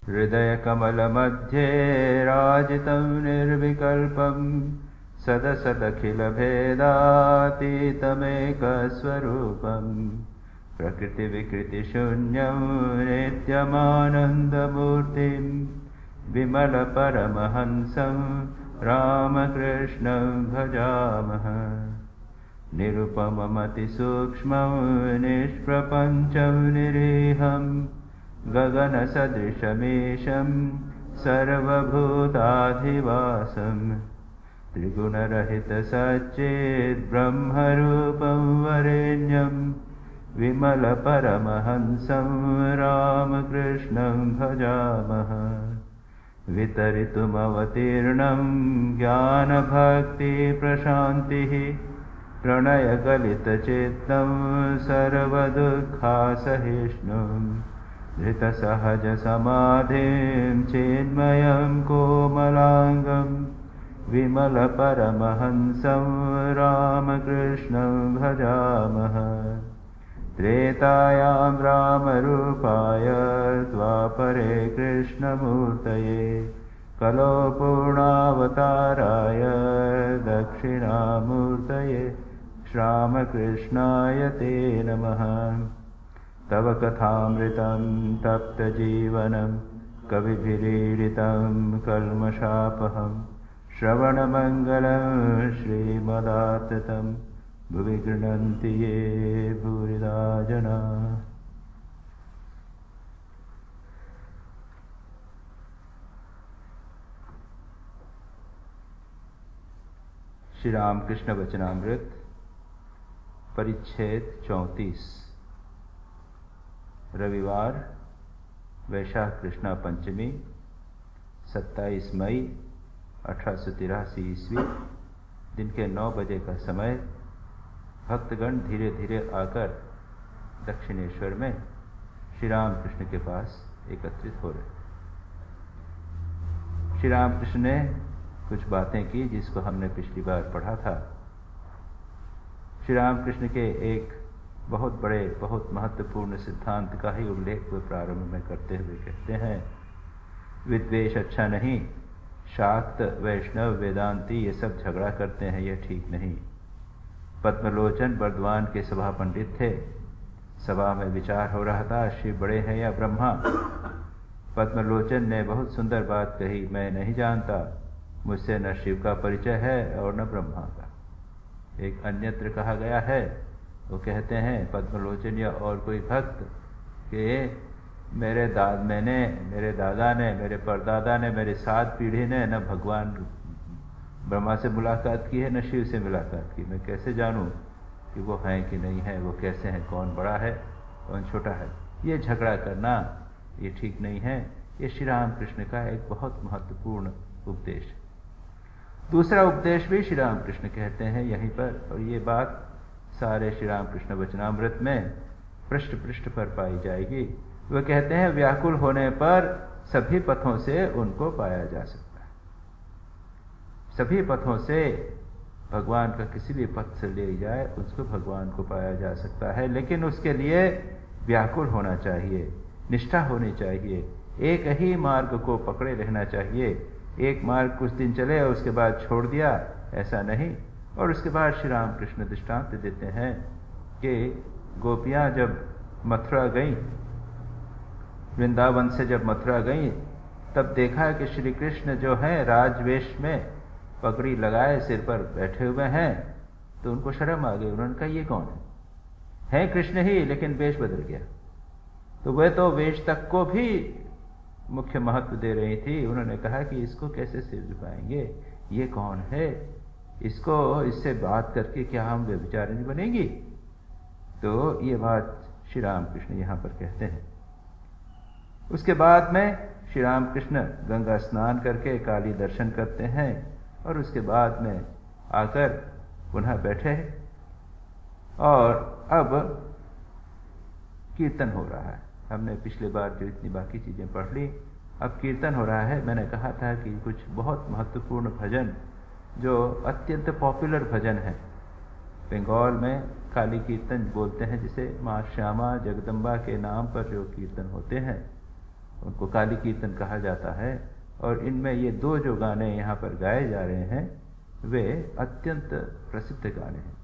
हृदयकमलमध्ये राजितं निर्विकल्पं सदसदखिलभेदातीतमेकस्वरूपं प्रकृतिविकृतिशून्यं नित्यमानन्दमूर्तिं विमलपरमहंसं रामकृष्णं भजामः। निरुपममतिसूक्ष्मं निष्प्रपञ्चं निरीहं गगनसदृशमीशं सर्वभूताधिवासं त्रिगुणरहितसच्चिद्ब्रह्मरूपं वरेण्यं विमलपरमहंसं रामकृष्णं भजामः। वितरितुमवतीर्णं ज्ञानभक्तिप्रशान्तिः प्रणयगलितचित्तं सर्वदुःखासहिष्णुं धृतसहजसमाधिं चिन्मयं कोमलाङ्गं विमलपरमहंसं रामकृष्णं भजामः। त्रेतायां रामरूपाय द्वापरे कृष्णमूर्तये कलो पूर्णावताराय दक्षिणामूर्तये श्रीरामकृष्णाय ते नमः। तव कथामृतं तप्तजीवनं कविभिरीडितं कल्मषापहं श्रवणमङ्गलं श्रीमदाततं भुवि गृह्णन्ति ये भूरिदा जना। श्री रामकृष्ण वचनामृत परिच्छेद 34। रविवार वैशाख कृष्णा पंचमी 27 मई 1883 ईस्वी दिन के 9 बजे का समय। भक्तगण धीरे धीरे आकर दक्षिणेश्वर में श्री रामकृष्ण के पास एकत्रित हो रहे। श्री रामकृष्ण ने कुछ बातें की जिसको हमने पिछली बार पढ़ा था। श्री रामकृष्ण के एक बहुत बड़े बहुत महत्वपूर्ण सिद्धांत का ही उल्लेख वे प्रारंभ में करते हुए कहते हैं, विद्वेष अच्छा नहीं, शाक्त वैष्णव वेदांती ये सब झगड़ा करते हैं, ये ठीक नहीं। पद्मलोचन बर्दवान के सभा पंडित थे। सभा में विचार हो रहा था शिव बड़े हैं या ब्रह्मा। पद्मलोचन ने बहुत सुंदर बात कही, मैं नहीं जानता, मुझसे न शिव का परिचय है और न ब्रह्मा का। एक अन्यत्र कहा गया है, वो कहते हैं पद्मलोचन या और कोई भक्त कि मेरे दादा ने मेरे परदादा ने मेरे 7 पीढ़ी ने न भगवान ब्रह्मा से मुलाकात की है न शिव से मुलाकात की। मैं कैसे जानूं कि वो हैं कि नहीं है, वो कैसे हैं, कौन बड़ा है कौन छोटा है। ये झगड़ा करना ये ठीक नहीं है। ये श्री रामकृष्ण का एक बहुत महत्वपूर्ण उपदेश है। दूसरा उपदेश भी श्री रामकृष्ण कहते हैं यहीं पर, और ये बात सारे श्री रामकृष्ण वचनामृत में पृष्ठ पृष्ठ पर पाई जाएगी। वे कहते हैं व्याकुल होने पर सभी पथों से उनको पाया जा सकता है। सभी पथों से भगवान का किसी भी पथ से ले जाए उसको भगवान को पाया जा सकता है, लेकिन उसके लिए व्याकुल होना चाहिए, निष्ठा होनी चाहिए, एक ही मार्ग को पकड़े रहना चाहिए। एक मार्ग कुछ दिन चले और उसके बाद छोड़ दिया, ऐसा नहीं। और उसके बाद श्री रामकृष्ण दृष्टांत देते हैं कि गोपियां जब मथुरा गईं, वृंदावन से जब मथुरा गईं, तब देखा कि श्री कृष्ण जो हैं राजवेश में पगड़ी लगाए सिर पर बैठे हुए हैं, तो उनको शर्म आ गई। उन्होंने कहा ये कौन है कृष्ण ही, लेकिन वेश बदल गया। तो वह तो वेश तक को भी मुख्य महत्व दे रही थी। उन्होंने कहा कि इसको कैसे सिर झुकाएंगे, ये कौन है, इससे बात करके क्या हम व्यभिचारिणी बनेंगी। तो ये बात श्री रामकृष्ण यहाँ पर कहते हैं। उसके बाद में श्री रामकृष्ण गंगा स्नान करके काली दर्शन करते हैं और उसके बाद में आकर पुनः बैठे और अब कीर्तन हो रहा है। हमने पिछले बार जो इतनी बाकी चीजें पढ़ ली, अब कीर्तन हो रहा है। मैंने कहा था कि कुछ बहुत महत्वपूर्ण भजन जो अत्यंत पॉपुलर भजन है, बंगाल में काली कीर्तन बोलते हैं, जिसे माँ श्यामा जगदम्बा के नाम पर जो कीर्तन होते हैं, उनको काली कीर्तन कहा जाता है। और इनमें ये दो जो गाने यहाँ पर गाए जा रहे हैं वे अत्यंत प्रसिद्ध गाने हैं।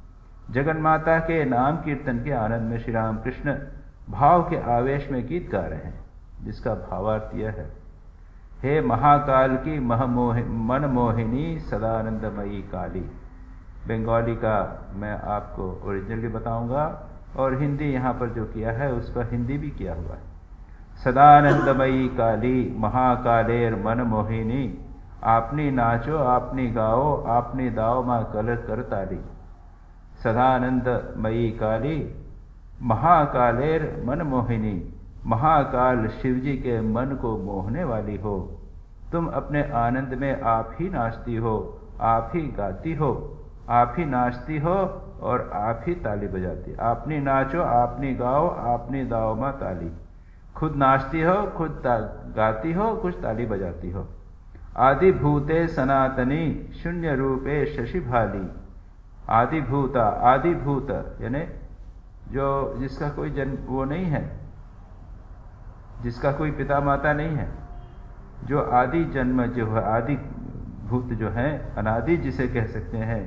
जगन माता के नाम कीर्तन के आनंद में श्री राम कृष्ण भाव के आवेश में गीत गा रहे हैं, जिसका भावार्थ यह है, हे महाकाल की मन मोहिनी सदानंदमयी काली। बंगाली का मैं आपको ओरिजिनली बताऊंगा और हिंदी यहाँ पर जो किया है उसका हिंदी भी किया हुआ है। सदानंदमयी काली महाकालेर मन मोहिनी, आपनी नाचो आपनी गाओ आपनी दाओ माँ कल कर ताली। सदानंदमयी काली महाकालेर मन मोहिनी, महाकाल शिवजी के मन को मोहने वाली हो। तुम अपने आनंद में आप ही नाचती हो, आप ही गाती हो, आप ही नाचती हो और आप ही ताली बजाती। आपनी नाचो आपनी गाओ आपनी दाओ माँ ताली। खुद नाचती हो, खुद गाती हो, कुछ ताली बजाती हो। आदि भूते सनातनी शून्य रूपे शशि भाली। आदि भूता, आदि भूत यानी जो जिसका कोई जन्म वो नहीं है, जिसका कोई पिता माता नहीं है, जो आदि जन्म जो है, आदि भूत जो है, अनादि जिसे कह सकते हैं।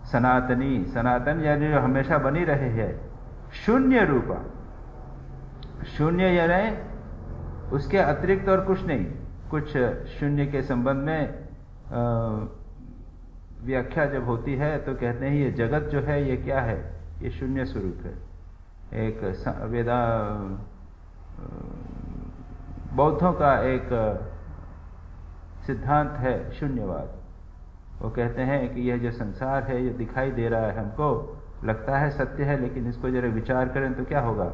सनातनी, सनातन यानी जो हमेशा बनी रहे है। शून्य रूपा, शून्य यानी उसके अतिरिक्त और कुछ नहीं। कुछ शून्य के संबंध में व्याख्या जब होती है तो कहते हैं ये जगत जो है ये क्या है, ये शून्य स्वरूप है। एक बौद्धों का एक सिद्धांत है शून्यवाद। वो कहते हैं कि यह जो संसार है ये दिखाई दे रहा है, हमको लगता है सत्य है, लेकिन इसको जरा विचार करें तो क्या होगा,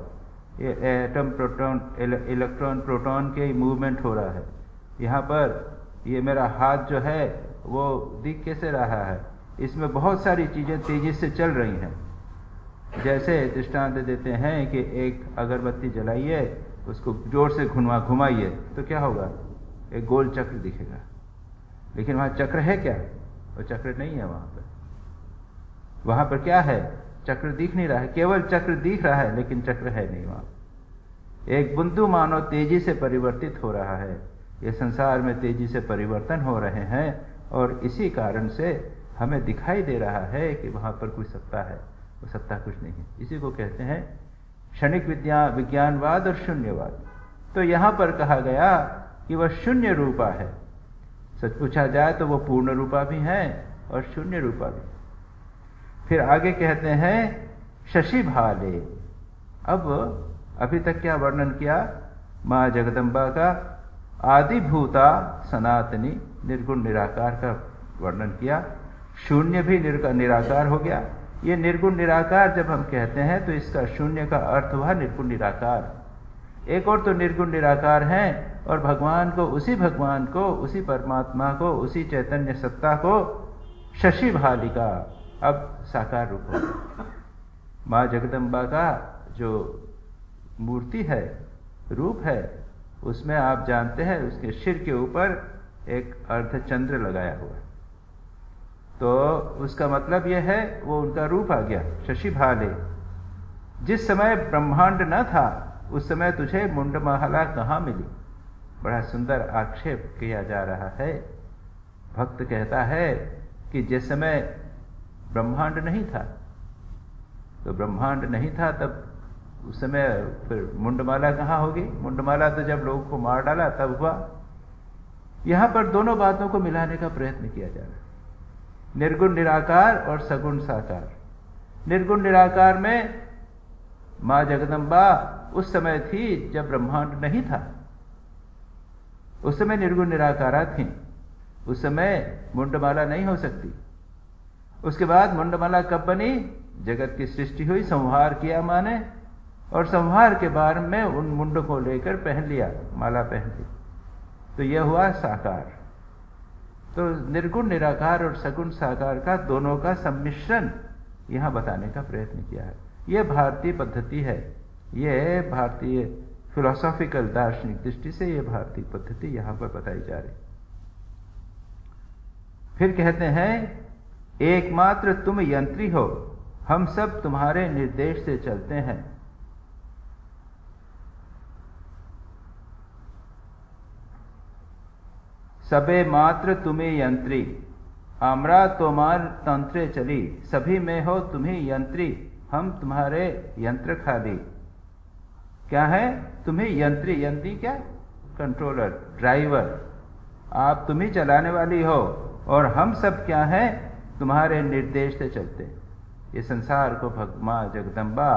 ये एटम प्रोटॉन इलेक्ट्रॉन प्रोटॉन के मूवमेंट हो रहा है। यहाँ पर ये मेरा हाथ जो है वो दिख कैसे रहा है, इसमें बहुत सारी चीज़ें तेजी से चल रही हैं। जैसे दृष्टांत देते हैं कि एक अगरबत्ती जलाइए, उसको जोर से घुमाइए तो क्या होगा, एक गोल चक्र दिखेगा, लेकिन वहाँ चक्र है क्या, वो चक्र नहीं है। वहाँ पर क्या है, चक्र दिख नहीं रहा है, केवल चक्र दिख रहा है लेकिन चक्र है नहीं वहाँ। एक बिंदु मानो तेजी से परिवर्तित हो रहा है। ये संसार में तेजी से परिवर्तन हो रहे हैं और इसी कारण से हमें दिखाई दे रहा है कि वहाँ पर कोई सत्ता है, वो सत्ता कुछ नहीं है। इसी को कहते हैं क्षणिक विज्ञानवाद और शून्यवाद। तो यहाँ पर कहा गया कि वह शून्य रूपा है। सच पूछा जाए तो वो पूर्ण रूपा भी है और शून्य रूपा भी। फिर आगे कहते हैं शशि भाले। अब अभी तक क्या वर्णन किया, माँ जगदम्बा का आदिभूता सनातनी निर्गुण निराकार का वर्णन किया। शून्य भी निराकार हो गया। ये निर्गुण निराकार जब हम कहते हैं तो इसका शून्य का अर्थ हुआ निर्गुण निराकार। एक और तो निर्गुण निराकार हैं और भगवान को, उसी भगवान को, उसी परमात्मा को, उसी चैतन्य सत्ता को शशि भालिका अब साकार रूप हो गया। माँ जगदम्बा का जो मूर्ति है, रूप है, उसमें आप जानते हैं उसके सिर के ऊपर एक अर्धचंद्र लगाया हुआ है। तो उसका मतलब यह है वो उनका रूप आ गया शशि भाले। जिस समय ब्रह्मांड न था उस समय तुझे मुंडमाला कहाँ मिली। बड़ा सुंदर आक्षेप किया जा रहा है। भक्त कहता है कि जिस समय ब्रह्मांड नहीं था, तो ब्रह्मांड नहीं था तब उस समय फिर मुंडमाला कहाँ होगी। मुंडमाला तो जब लोगों को मार डाला तब हुआ। यहां पर दोनों बातों को मिलाने का प्रयत्न किया जा रहा है, निर्गुण निराकार और सगुण साकार। निर्गुण निराकार में माँ जगदम्बा उस समय थी जब ब्रह्मांड नहीं था, उस समय निर्गुण निराकारा थी, उस समय मुंडमाला नहीं हो सकती। उसके बाद मुंडमाला कब बनी, जगत की सृष्टि हुई, संहार किया माँ ने, और संहार के बाद में उन मुंड को लेकर पहन लिया, माला पहन ली, तो यह हुआ साकार। तो निर्गुण निराकार और सगुण साकार का दोनों का सम्मिश्रण यहां बताने का प्रयत्न किया है। यह भारतीय पद्धति है, यह भारतीय फिलोसॉफिकल दार्शनिक दृष्टि से यह भारतीय पद्धति यहां पर बताई जा रही। फिर कहते हैं एकमात्र तुम यंत्री हो, हम सब तुम्हारे निर्देश से चलते हैं। सबे मात्र तुम्हें यंत्री, आम्रा तोमार तंत्रे चली, सभी में हो तुम्हें यंत्री, हम तुम्हारे यंत्र खाली। क्या है? तुम्हें यंत्री, यंत्री क्या? कंट्रोलर, ड्राइवर, आप तुम्ही चलाने वाली हो, और हम सब क्या हैं? तुम्हारे निर्देश से चलते। ये संसार को माँ जगदम्बा,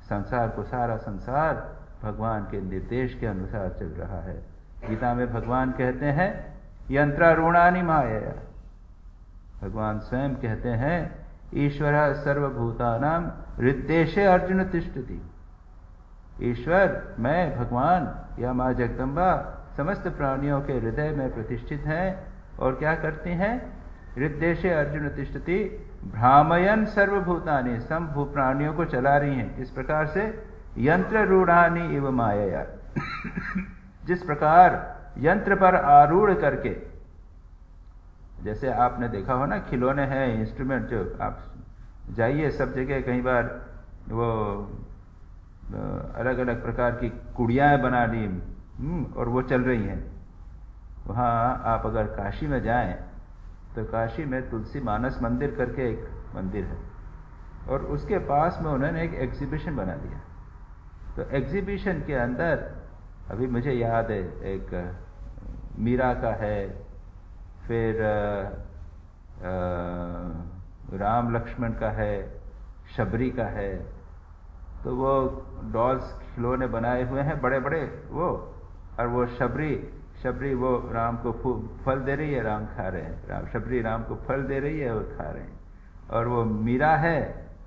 संसार को, सारा संसार भगवान के निर्देश के अनुसार चल रहा है। गीता में भगवान कहते हैं यंत्रारूढ़ानि मायया, भगवान स्वयं कहते हैं ईश्वर सर्वभूतानां हृद्देशे अर्जुन तिष्ठति। ईश्वर, मैं भगवान या माँ जगदम्बा समस्त प्राणियों के हृदय में प्रतिष्ठित हैं, और क्या करती हैं? हृद्देशे अर्जुन तिष्ठति भ्रामयन सर्वभूतानि, सब भू प्राणियों को चला रही हैं। किस प्रकार से? यंत्र रूढ़ानि इव मायया, जिस प्रकार यंत्र पर आरूढ़ करके, जैसे आपने देखा हो ना, खिलौने हैं, इंस्ट्रूमेंट, जो आप जाइए सब जगह, कई बार वो अलग अलग प्रकार की कुड़ियाँ बना ली और वो चल रही हैं। वहाँ आप अगर काशी में जाएं तो काशी में तुलसी मानस मंदिर करके एक मंदिर है, और उसके पास में उन्होंने एक एग्जीबिशन बना दिया। तो एग्जीबिशन के अंदर अभी मुझे याद है, एक मीरा का है, फिर राम लक्ष्मण का है, शबरी का है। तो वो डॉल्स, खिलौने बनाए हुए हैं बड़े बड़े वो, और वो शबरी वो राम को फल दे रही है, राम खा रहे हैं, शबरी राम को फल दे रही है, वो खा रहे हैं। और वो मीरा है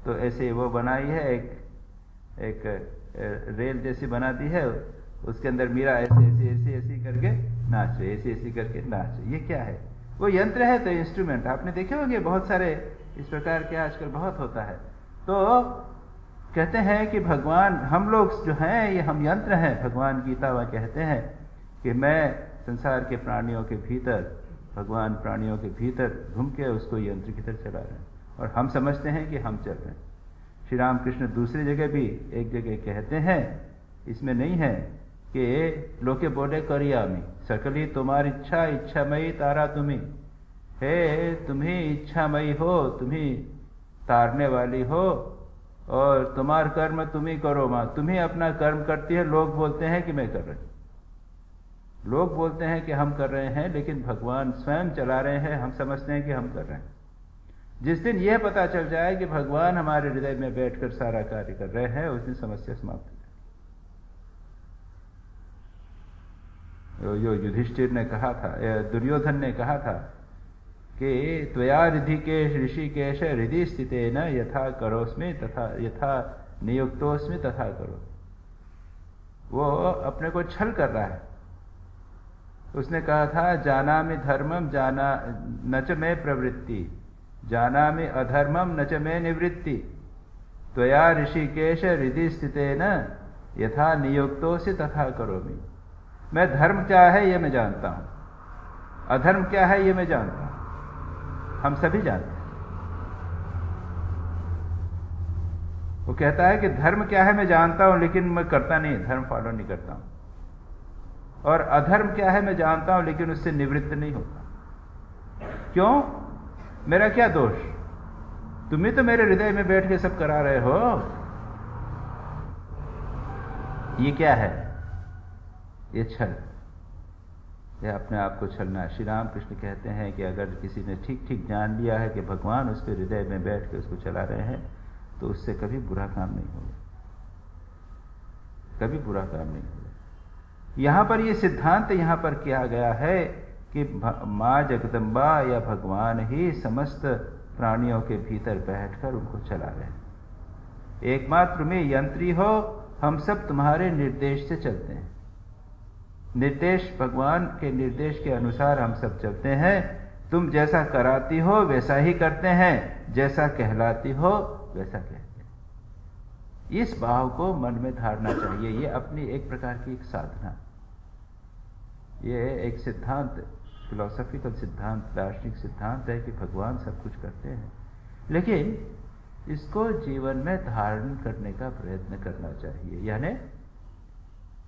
तो ऐसे वो बनाई है, एक रेल जैसी बना दी है, उसके अंदर मीरा ऐसी करके नाच रही, ऐसी करके नाच रही। ये क्या है? वो यंत्र है, तो इंस्ट्रूमेंट आपने देखे होंगे बहुत सारे इस प्रकार के आजकल बहुत होता है। तो कहते हैं कि भगवान, हम लोग जो हैं ये हम यंत्र हैं। भगवान गीता में कहते हैं कि मैं संसार के प्राणियों के भीतर, भगवान प्राणियों के भीतर घूम के उसको यंत्र की तरह चला रहे हैं, और हम समझते हैं कि हम चल रहे हैं। श्री रामकृष्ण दूसरी जगह भी एक जगह कहते हैं, इसमें नहीं है, कि लोके बोले करियामी सकली तुम्हारी इच्छा, इच्छामयी तारा तुम्ही। हे तुम्ही इच्छामयी हो, तुम्ही तारने वाली हो, और तुम्हार कर्म तुम्ही करो माँ। तुम्ही अपना कर्म करती है, लोग बोलते हैं कि मैं कर रही हूँ, लोग बोलते हैं कि हम कर रहे हैं, लेकिन भगवान स्वयं चला रहे हैं, हम समझते हैं कि हम कर रहे हैं। जिस दिन यह पता चल जाए कि भगवान हमारे हृदय में बैठकर सारा कार्य कर रहे हैं, उस दिन समस्या समाप्त हो जाए। जो युधिष्ठिर ने कहा था, दुर्योधन ने कहा था कि त्वया ऋषिकेश ऋषिकेश हृदय स्थितेन यथा करोस्मि तथा यथा नियुक्तोस्मि तथा करो। वो अपने को छल कर रहा है। उसने कहा था जानामि धर्मम जाना न च मे प्रवृत्ति, जानामि अधर्मम न च मे निवृत्ति, त्वया ऋषिकेश हृदय स्थितेन यथा नियुक्तोसि तथा करोमि। मैं धर्म क्या है ये मैं जानता हूं, अधर्म क्या है ये मैं जानता हूं, हम सभी जानते हैं। वो कहता है कि धर्म क्या है मैं जानता हूं, लेकिन मैं करता नहीं, धर्म फॉलो नहीं करता हूं। और अधर्म क्या है मैं जानता हूं, लेकिन उससे निवृत्त नहीं होता। क्यों? मेरा क्या दोष? तुम ही तो मेरे हृदय में बैठ के सब करा रहे हो। ये क्या है? ये छल, ये अपने आप को छलना। श्री राम कृष्ण कहते हैं कि अगर किसी ने ठीक ठीक जान लिया है कि भगवान उसके हृदय में बैठ के उसको चला रहे हैं, तो उससे कभी बुरा काम नहीं होगा, कभी बुरा काम नहीं होगा। यहां पर ये सिद्धांत यहां पर किया गया है कि माँ जगदम्बा या भगवान ही समस्त प्राणियों के भीतर बैठकर उनको चला रहे हैं। एकमात्र में यंत्री हो, हम सब तुम्हारे निर्देश से चलते हैं। निर्देश, भगवान के निर्देश के अनुसार हम सब चलते हैं। तुम जैसा कराती हो वैसा ही करते हैं, जैसा कहलाती हो वैसा कहते हैं। इस भाव को मन में धारना चाहिए। ये अपनी एक प्रकार की एक साधना, ये एक सिद्धांत, फिलोसॉफिकल सिद्धांत, दार्शनिक सिद्धांत है कि भगवान सब कुछ करते हैं, लेकिन इसको जीवन में धारण करने का प्रयत्न करना चाहिए। यानी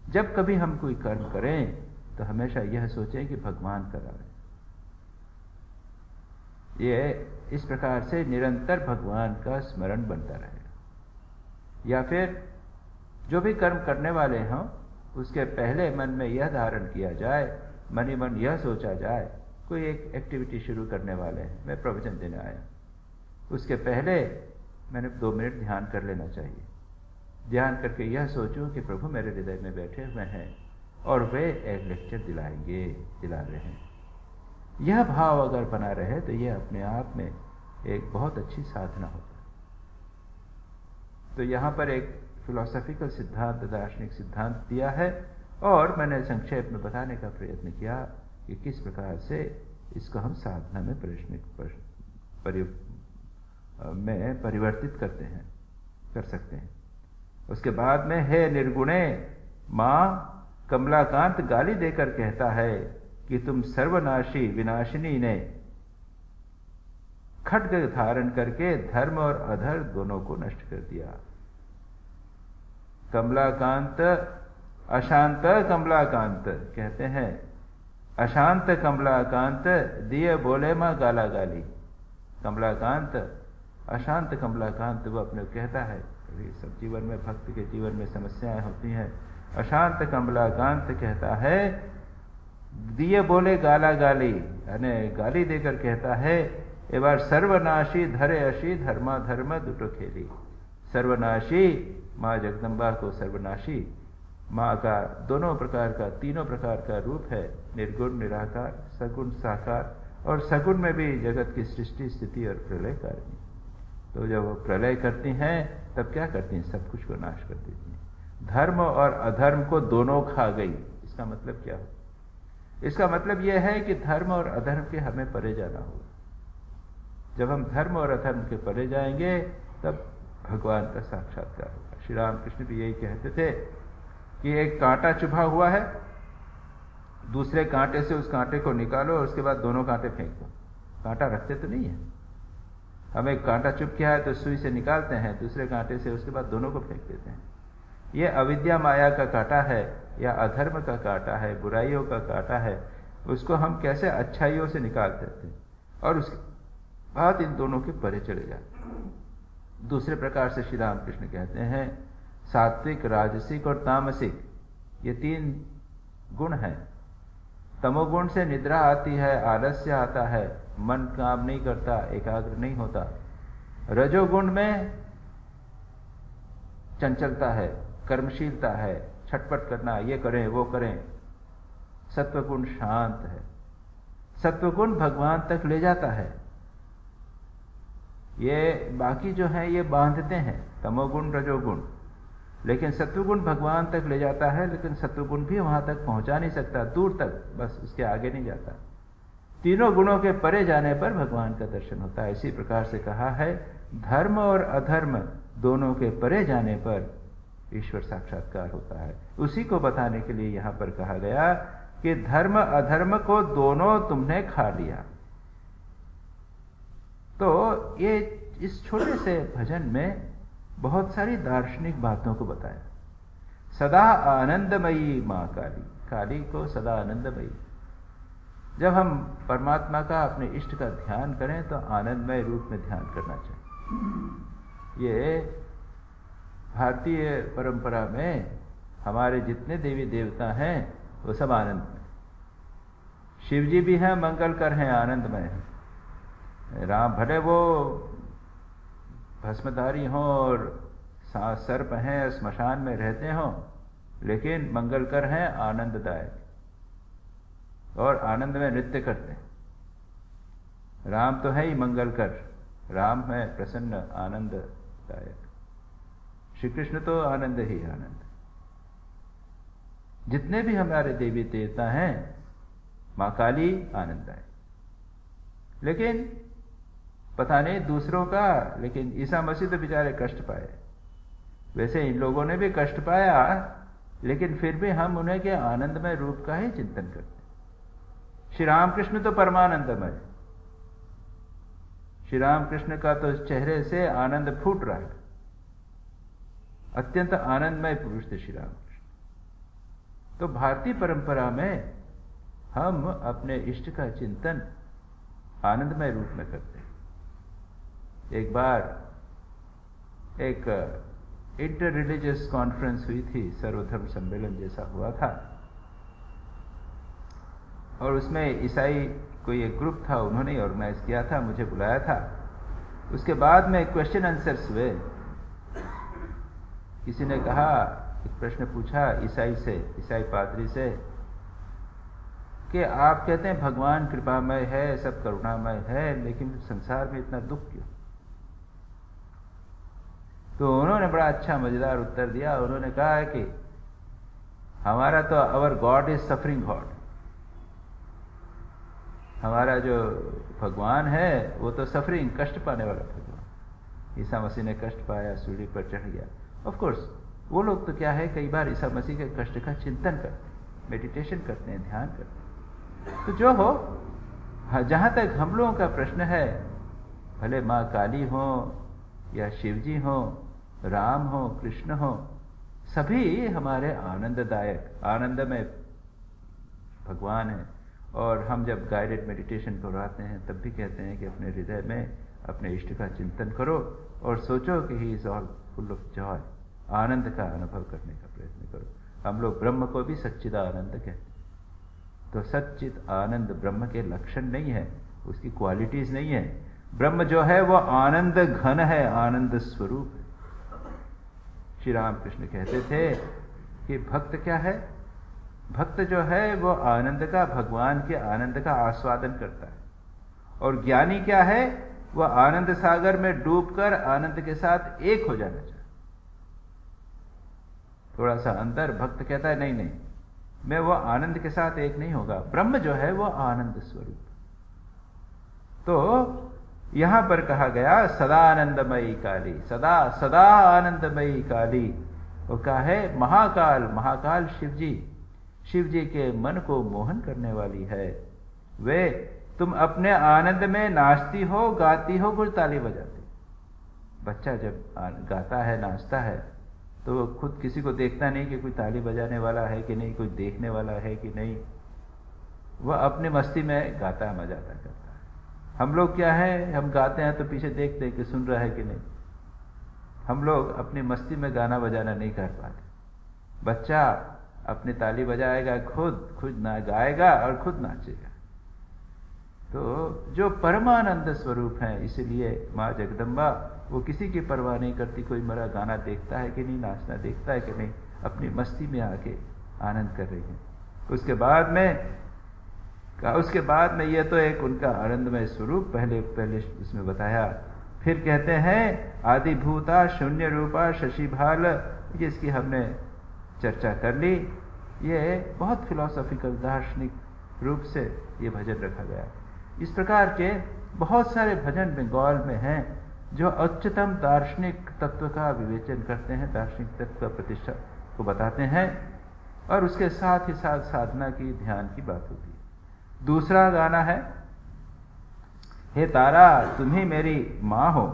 जब कभी हम कोई कर्म करें तो हमेशा यह सोचें कि भगवान करा रहे। ये इस प्रकार से निरंतर भगवान का स्मरण बनता रहेगा। या फिर जो भी कर्म करने वाले हों उसके पहले मन में यह धारण किया जाए, मन ही मन यह सोचा जाए, कोई एक एक्टिविटी शुरू करने वाले हैं, मैं प्रवचन देने आया, उसके पहले मैंने 2 मिनट ध्यान कर लेना चाहिए। ध्यान करके यह सोचूं कि प्रभु मेरे हृदय में बैठे हुए हैं और वे एक लेक्चर दिला रहे हैं। यह भाव अगर बना रहे तो यह अपने आप में एक बहुत अच्छी साधना होता है। तो यहाँ पर एक फिलोसॉफिकल सिद्धांत, दार्शनिक सिद्धांत दिया है और मैंने संक्षेप में बताने का प्रयत्न किया कि किस प्रकार से इसको हम साधना में परिवर्तित कर सकते हैं। उसके बाद में हे निर्गुणे, माँ कमलाकांत गाली देकर कहता है कि तुम सर्वनाशी विनाशिनी ने खड्ग धारण करके धर्म और अधर्म दोनों को नष्ट कर दिया। कमलाकांत, अशांत कमलाकांत कहते हैं, अशांत कमलाकांत दिए बोले मां गाला गाली। कमलाकांत, अशांत कमलाकांत वो अपने कहता है, सब जीवन में, भक्त के जीवन में समस्याएं होती हैं। अशांत कमलाकांत कहता है, दिए बोले गाला गाली, यानी गाली देकर कहता है, ए बार सर्वनाशी धरे अशी धर्मा धर्म दुटो खेली। सर्वनाशी, माँ जगदम्बा को सर्वनाशी, माँ का दोनों प्रकार का, तीनों प्रकार का रूप है, निर्गुण, निराकार, सगुण, साकार, और सगुण में भी जगत की सृष्टि, स्थिति और प्रलय करनी। तो जब वो प्रलय करती हैं तब क्या करती हैं? सब कुछ को नाश कर देती हैं। धर्म और अधर्म को दोनों खा गई। इसका मतलब क्या हो? इसका मतलब यह है कि धर्म और अधर्म के हमें परे जाना होगा। जब हम धर्म और अधर्म के परे जाएंगे तब भगवान का साक्षात्कार होगा। श्री रामकृष्ण भी यही कहते थे कि एक कांटा चुभा हुआ है, दूसरे कांटे से उस कांटे को निकालो और उसके बाद दोनों कांटे फेंक दो। कांटा रखते तो नहीं है हम। एक कांटा चुभ गया है तो सुई से निकालते हैं, दूसरे कांटे से उसके बाद दोनों को फेंक देते हैं। ये अविद्या माया का कांटा है या अधर्म का कांटा है, बुराइयों का कांटा है। उसको हम कैसे अच्छाइयों से निकालते थे और उसके बाद इन दोनों के परे चले जाते। दूसरे प्रकार से श्री रामकृष्ण कहते हैं, सात्विक, राजसिक और तामसिक, ये 3 गुण हैं। तमोगुण से निद्रा आती है, आलस्य आता है, मन काम नहीं करता, एकाग्र नहीं होता। रजोगुण में चंचलता है, कर्मशीलता है, छटपट करना, ये करें वो करें। सत्वगुण शांत है। सत्वगुण भगवान तक ले जाता है। ये बाकी जो है ये बांधते हैं, तमोगुण, रजोगुण, लेकिन सत्वगुण भगवान तक ले जाता है। लेकिन सत्वगुण भी वहां तक पहुंचा नहीं सकता, दूर तक, बस उसके आगे नहीं जाता। तीनों गुणों के परे जाने पर भगवान का दर्शन होता है। इसी प्रकार से कहा है, धर्म और अधर्म दोनों के परे जाने पर ईश्वर साक्षात्कार होता है। उसी को बताने के लिए यहां पर कहा गया कि धर्म अधर्म को दोनों तुमने खा लिया। तो ये इस छोटे से भजन में बहुत सारी दार्शनिक बातों को बताया। सदा आनंदमयी मां काली, काली को सदा आनंदमयी। जब हम परमात्मा का, अपने इष्ट का ध्यान करें तो आनंदमय रूप में ध्यान करना चाहिए। ये भारतीय परंपरा में हमारे जितने देवी देवता हैं वो सब आनंदमय। शिव जी भी हैं, मंगलकर हैं, आनंदमय हैं। राम भले वो भस्मधारी हों और सर्प हैं, स्मशान में रहते हों, लेकिन मंगलकर हैं, आनंददायक, और आनंद में नृत्य करते हैं। राम तो है ही मंगलकर, राम है प्रसन्न, आनंददायक। श्री कृष्ण तो आनंद ही आनंद। जितने भी हमारे देवी देवता हैं, मां काली आनंददायक। लेकिन पता नहीं दूसरों का, लेकिन ईसा मसीह तो बेचारे कष्ट पाए। वैसे इन लोगों ने भी कष्ट पाया, लेकिन फिर भी हम उन्हें के आनंदमय रूप का ही चिंतन करते हैं। श्री रामकृष्ण तो परमानंदमय। श्री रामकृष्ण का तो चेहरे से आनंद फूट रहा है। अत्यंत आनंदमय पुरुष थे श्री रामकृष्ण। तो भारतीय परंपरा में हम अपने इष्ट का चिंतन आनंदमय रूप में करते हैं। एक बार एक इंटर रिलीजियस कॉन्फ्रेंस हुई थी, सर्वधर्म सम्मेलन जैसा हुआ था, और उसमें ईसाई कोई एक ग्रुप था, उन्होंने ऑर्गेनाइज किया था, मुझे बुलाया था। उसके बाद में क्वेश्चन आंसर्स हुए। किसी ने कहा, एक प्रश्न पूछा ईसाई पादरी से कि आप कहते हैं भगवान कृपामय है, सब करुणामय है, लेकिन संसार में इतना दुख क्यों? तो उन्होंने बड़ा अच्छा मजेदार उत्तर दिया। उन्होंने कहा कि हमारा तो अवर गॉड इज सफरिंग गॉड, हमारा जो भगवान है वो तो सफरिंग, कष्ट पाने वाला भगवान। ईसा मसीह ने कष्ट पाया, सूली पर चढ़ गया। ऑफ कोर्स वो लोग तो क्या है, कई बार ईसा मसीह के कष्ट का चिंतन करते हैं, मेडिटेशन करते हैं, ध्यान करते हैं। तो जो हो, जहां तक हम लोगों का प्रश्न है, भले माँ काली हो या शिव जी हो, राम हो, कृष्ण हो, सभी हमारे आनंददायक, आनंदमय भगवान हैं। और हम जब गाइडेड मेडिटेशन करवाते हैं तब भी कहते हैं कि अपने हृदय में अपने इष्ट का चिंतन करो और सोचो कि he is all full of joy, आनंद का अनुभव करने का प्रयत्न करो। हम लोग ब्रह्म को भी सच्चिदानंद कहते हैं। तो सच्चिद आनंद ब्रह्म के लक्षण नहीं है, उसकी क्वालिटीज नहीं है। ब्रह्म जो है वो आनंद घन है, आनंद स्वरूप है। श्री रामकृष्ण कहते थे कि भक्त क्या है? भक्त जो है वो आनंद का, भगवान के आनंद का आस्वादन करता है। और ज्ञानी क्या है? वो आनंद सागर में डूबकर आनंद के साथ एक हो जाना चाहिए। थोड़ा सा अंदर भक्त कहता है नहीं नहीं, मैं वो आनंद के साथ एक नहीं होगा। ब्रह्म जो है वो आनंद स्वरूप। तो यहां पर कहा गया सदा आनंदमयी काली, सदा सदा आनंदमयी काली। वो क्या है? महाकाल, महाकाल शिव जी के मन को मोहन करने वाली है। वे तुम अपने आनंद में नाचती हो, गाती हो, कुछ ताली बजाती। बच्चा जब गाता है, नाचता है, तो वो खुद किसी को देखता नहीं कि कोई ताली बजाने वाला है कि नहीं, कोई देखने वाला है कि नहीं। वह अपनी मस्ती में गाता है, मजाता करता है। हम लोग क्या है, हम गाते हैं तो पीछे देखते हैं कि सुन रहा है कि नहीं। हम लोग अपनी मस्ती में गाना बजाना नहीं कर पाते। बच्चा अपनी ताली बजाएगा, खुद ना गाएगा और खुद नाचेगा। तो जो परमानंद स्वरूप है, इसलिए माँ जगदम्बा वो किसी की परवाह नहीं करती, कोई मेरा गाना देखता है कि नहीं, नाचना देखता है कि नहीं, अपनी मस्ती में आके आनंद कर रही है। उसके बाद में ये तो एक उनका आनंदमय स्वरूप पहले उसमें बताया। फिर कहते हैं आदिभूता शून्य रूपा शशिभाल, जिसकी हमने चर्चा कर ली। ये बहुत फिलॉसॉफिकल, दार्शनिक रूप से ये भजन रखा गया। इस प्रकार के बहुत सारे भजन बंगाल में हैं जो उच्चतम दार्शनिक तत्व का विवेचन करते हैं, दार्शनिक तत्व का प्रतिष्ठा को बताते हैं, और उसके साथ ही साथ साधना की, ध्यान की बात होती है। दूसरा गाना है, हे तारा तुम ही मेरी माँ हो,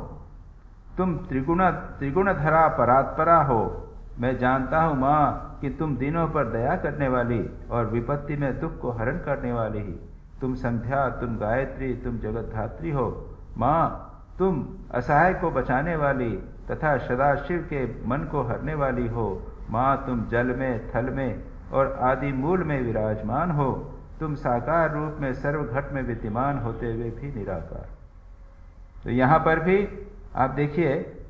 तुम त्रिगुणधरा परात्परा हो। मैं जानता हूं माँ कि तुम दिनों पर दया करने वाली और विपत्ति में दुख को हरण करने वाली ही। तुम संध्या, तुम गायत्री, तुम जगतधात्री हो। माँ तुम असहाय को बचाने वाली तथा सदाशिव के मन को हरने वाली हो। माँ तुम जल में, थल में और आदि मूल में विराजमान हो। तुम साकार रूप में सर्वघट में विद्यमान होते हुए भी निराकार। तो यहां पर भी आप देखिए,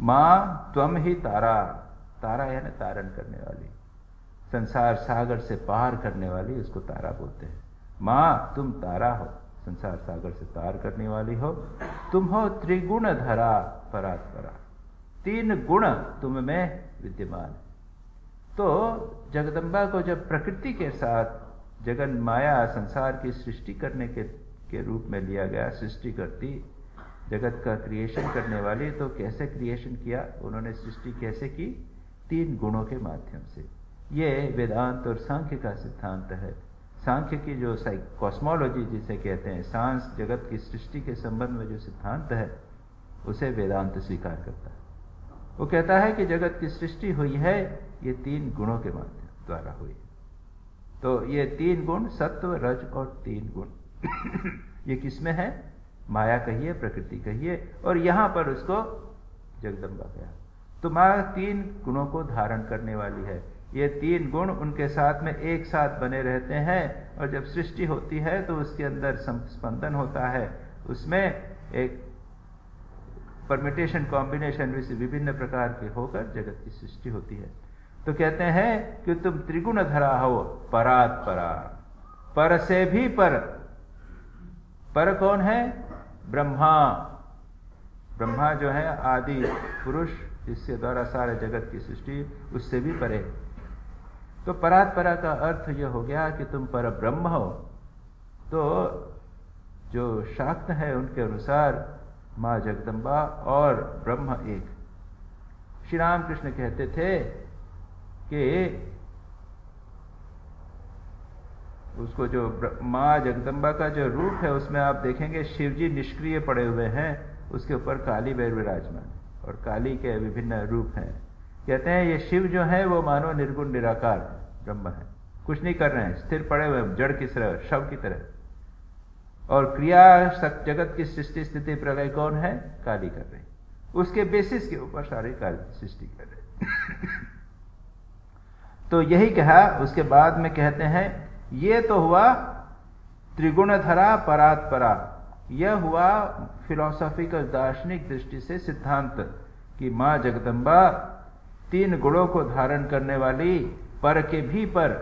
माँ त्वम ही तारा, तारा यानी तारण करने वाली, संसार सागर से पार करने वाली, उसको तारा बोलते हैं। माँ तुम तारा हो, संसार सागर से पार करने वाली हो। तुम हो त्रिगुण धरा परात्परा, तीन गुण तुम में विद्यमान। तो जगदम्बा को जब प्रकृति के साथ जगन माया संसार की सृष्टि करने के रूप में लिया गया, सृष्टि करती, जगत का क्रिएशन करने वाली, तो कैसे क्रिएशन किया उन्होंने, सृष्टि कैसे की? तीन गुणों के माध्यम से। ये वेदांत और सांख्य का सिद्धांत है। सांख्य की जो कॉस्मोलॉजी जिसे कहते हैं, सांस जगत की सृष्टि के संबंध में जो सिद्धांत है, उसे वेदांत स्वीकार करता है। वो कहता है कि जगत की सृष्टि हुई है ये तीन गुणों के माध्यम द्वारा हुई। तो ये 3 गुण, सत्व, रज और 3 गुण ये किसमें है? माया कहिए, प्रकृति कहिए, और यहां पर उसको जगदम्बा कहा। तो माँ 3 गुणों को धारण करने वाली है। ये 3 गुण उनके साथ में एक साथ बने रहते हैं, और जब सृष्टि होती है तो उसके अंदर स्पंदन होता है, उसमें एक परमिटेशन, कॉम्बिनेशन विभिन्न प्रकार के होकर जगत की सृष्टि होती है। तो कहते हैं कि तुम त्रिगुण धरा हो, परात परा, पर से भी पर। पर कौन है? ब्रह्मा। ब्रह्मा जो है आदि पुरुष, जिसके द्वारा सारे जगत की सृष्टि, उससे भी परे। तो परात परा का अर्थ यह हो गया कि तुम पर ब्रह्म हो। तो जो शाक्त है उनके अनुसार माँ जगदम्बा और ब्रह्म एक। श्री राम कृष्ण कहते थे कि उसको जो माँ जगदम्बा का जो रूप है उसमें आप देखेंगे शिव जी निष्क्रिय पड़े हुए हैं, उसके ऊपर काली बैर विराजमान, और काली के विभिन्न रूप हैं। कहते हैं ये शिव जो है वो मानो निर्गुण निराकार ब्रह्म है, कुछ नहीं कर रहे हैं, स्थिर पड़े हुए जड़ की तरह, शव की तरह। और क्रिया जगत की सृष्टि स्थिति प्रलय कौन है? काली कर रही। उसके बेसिस के ऊपर सारी काली सृष्टि कर रहे तो यही कहा। उसके बाद में कहते हैं ये तो हुआ त्रिगुण धरा परात परा। यह हुआ फिलोसॉफिकल दार्शनिक दृष्टि से सिद्धांत कि मां जगदम्बा 3 गुणों को धारण करने वाली, पर के भी पर,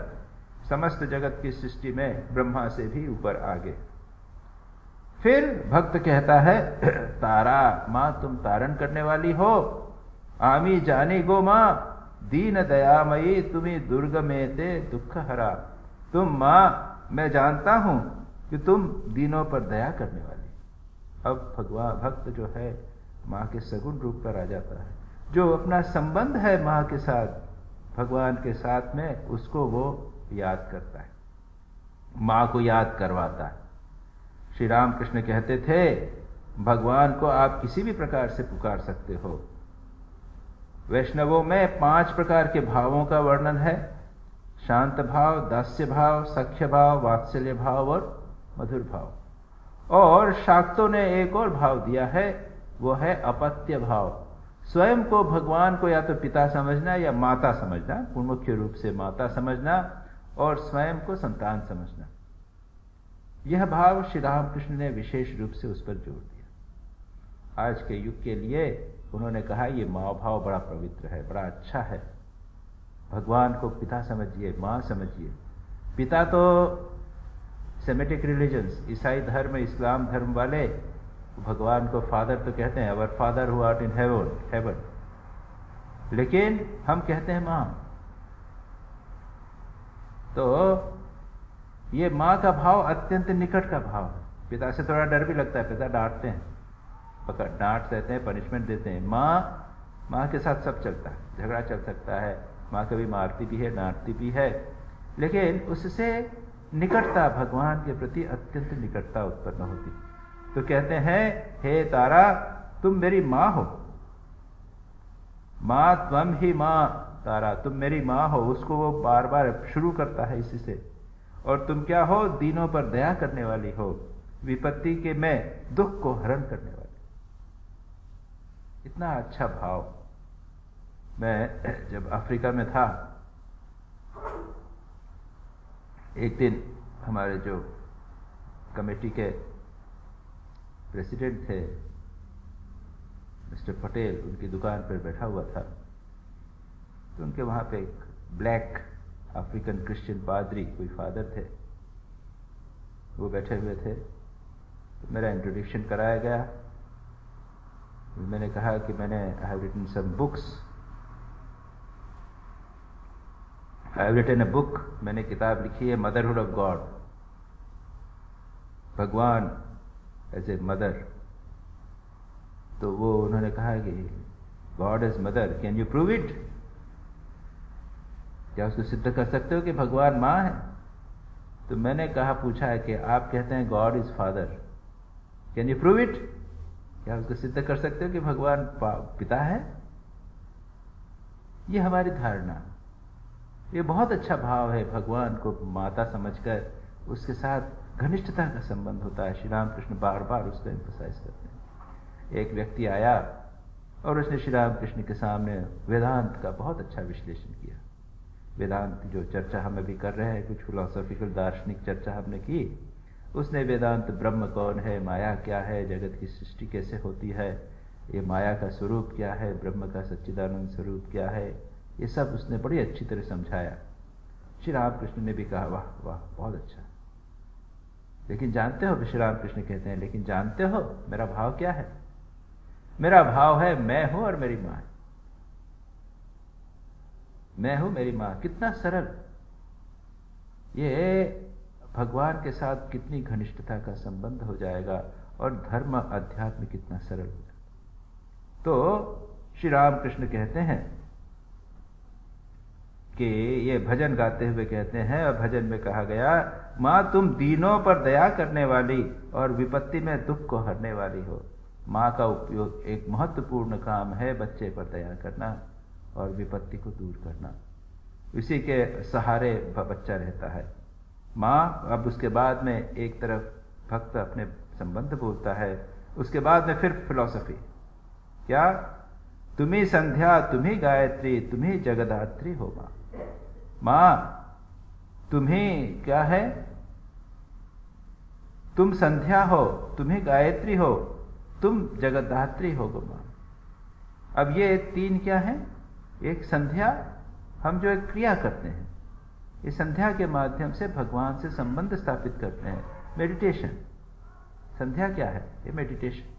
समस्त जगत की सृष्टि में ब्रह्मा से भी ऊपर आगे। फिर भक्त कहता है तारा, मां तुम तारण करने वाली हो। आमी जानी गो मां दीन दयामयी, तुम्हें दुर्ग में ते दुख हरा। तुम मां, मैं जानता हूं कि तुम दीनों पर दया करने वाली। अब भगवान भक्त जो है मां के सगुण रूप पर आ जाता है, जो अपना संबंध है मां के साथ, भगवान के साथ में, उसको वो याद करता है, मां को याद करवाता है। श्री राम कृष्ण कहते थे भगवान को आप किसी भी प्रकार से पुकार सकते हो। वैष्णवों में 5 प्रकार के भावों का वर्णन है, शांत भाव, दास्य भाव, सख्य भाव, वात्सल्य भाव और मधुर भाव। और शाक्तों ने एक और भाव दिया है, वो है अपत्य भाव। स्वयं को भगवान को या तो पिता समझना या माता समझना, मुख्य रूप से माता समझना, और स्वयं को संतान समझना। यह भाव श्री रामकृष्ण ने विशेष रूप से उस पर जोर दिया। आज के युग के लिए उन्होंने कहा ये माँ भाव बड़ा पवित्र है, बड़ा अच्छा है। भगवान को पिता समझिए, माँ समझिए। पिता तो सेमेटिक रिलीजन्स, ईसाई धर्म, इस्लाम धर्म वाले भगवान को फादर तो कहते हैं, our father who art in heaven, लेकिन हम कहते हैं माँ। तो ये माँ का भाव अत्यंत निकट का भाव है। पिता से थोड़ा डर भी लगता है, पिता डांटते हैं, डांट देते हैं, पनिशमेंट देते हैं। माँ के साथ सब चलता है, झगड़ा चल सकता है, माँ कभी मारती भी है, डांटती भी है, लेकिन उससे निकटता, भगवान के प्रति अत्यंत निकटता उत्पन्न होती। तो कहते हैं हे तारा, तुम मेरी माँ हो। माँ त्वम ही माँ तारा, तुम मेरी माँ हो। उसको वो बार बार शुरू करता है इसी से। और तुम क्या हो? दीनों पर दया करने वाली हो, विपत्ति के में दुख को हरण करने वाली। इतना अच्छा भाव। मैं जब अफ्रीका में था, एक दिन हमारे जो कमेटी के प्रेसिडेंट थे मिस्टर पटेल, उनकी दुकान पर बैठा हुआ था। तो उनके वहाँ पे एक ब्लैक अफ्रीकन क्रिश्चियन पादरी, कोई फादर थे, वो बैठे हुए थे। तो मेरा इंट्रोडक्शन कराया गया। मैंने कहा कि मैंने I have written some books, I have written a book, मैंने किताब लिखी है मदरहुड ऑफ गॉड, भगवान एज ए मदर। तो वो उन्होंने कहा कि God as mother, can you prove it? क्या उसको सिद्ध कर सकते हो कि भगवान माँ है? तो मैंने कहा, पूछा है कि आप कहते हैं God is father, can you prove it? क्या उसको सिद्ध कर सकते हो कि भगवान पिता है? ये हमारी धारणा। ये बहुत अच्छा भाव है। भगवान को माता समझकर उसके साथ घनिष्ठता का संबंध होता है। श्री राम कृष्ण बार बार उसको एम्फसाइज करते हैं। एक व्यक्ति आया और उसने श्री राम कृष्ण के सामने वेदांत का बहुत अच्छा विश्लेषण किया। वेदांत जो चर्चा हम अभी कर रहे हैं, कुछ फिलोसॉफिकल दार्शनिक चर्चा हमने की, उसने वेदांत ब्रह्म कौन है, माया क्या है, जगत की सृष्टि कैसे होती है, ये माया का स्वरूप क्या है, ब्रह्म का सच्चिदानंद स्वरूप क्या है, ये सब उसने बड़ी अच्छी तरह समझाया। श्री रामकृष्ण ने भी कहा वाह वाह बहुत अच्छा, लेकिन जानते हो, श्री रामकृष्ण कहते हैं, लेकिन जानते हो मेरा भाव क्या है? मेरा भाव है मैं हूं और मेरी मां है। मैं हूं मेरी मां। कितना सरल, ये भगवान के साथ कितनी घनिष्ठता का संबंध हो जाएगा और धर्म अध्यात्म कितना सरल होगा। तो श्री रामकृष्ण कहते हैं कि ये भजन गाते हुए कहते हैं, और भजन में कहा गया, मां तुम दीनों पर दया करने वाली और विपत्ति में दुख को हरने वाली हो। मां का उपयोग एक महत्वपूर्ण काम है, बच्चे पर दया करना और विपत्ति को दूर करना। इसी के सहारे बच्चा रहता है। मां, अब उसके बाद में एक तरफ भक्त अपने संबंध बोलता है, उसके बाद में फिर फिलॉसफी क्या, तुम्ही संध्या तुम्ही गायत्री तुम्ही जगदात्री हो मां। मां तुम्ही क्या है, तुम संध्या हो, तुम्ही गायत्री हो, तुम जगदात्री हो गो मां। अब ये तीन क्या है? एक संध्या, हम जो एक क्रिया करते हैं, इस संध्या के माध्यम से भगवान से संबंध स्थापित करते हैं। मेडिटेशन, संध्या क्या है? ये मेडिटेशन।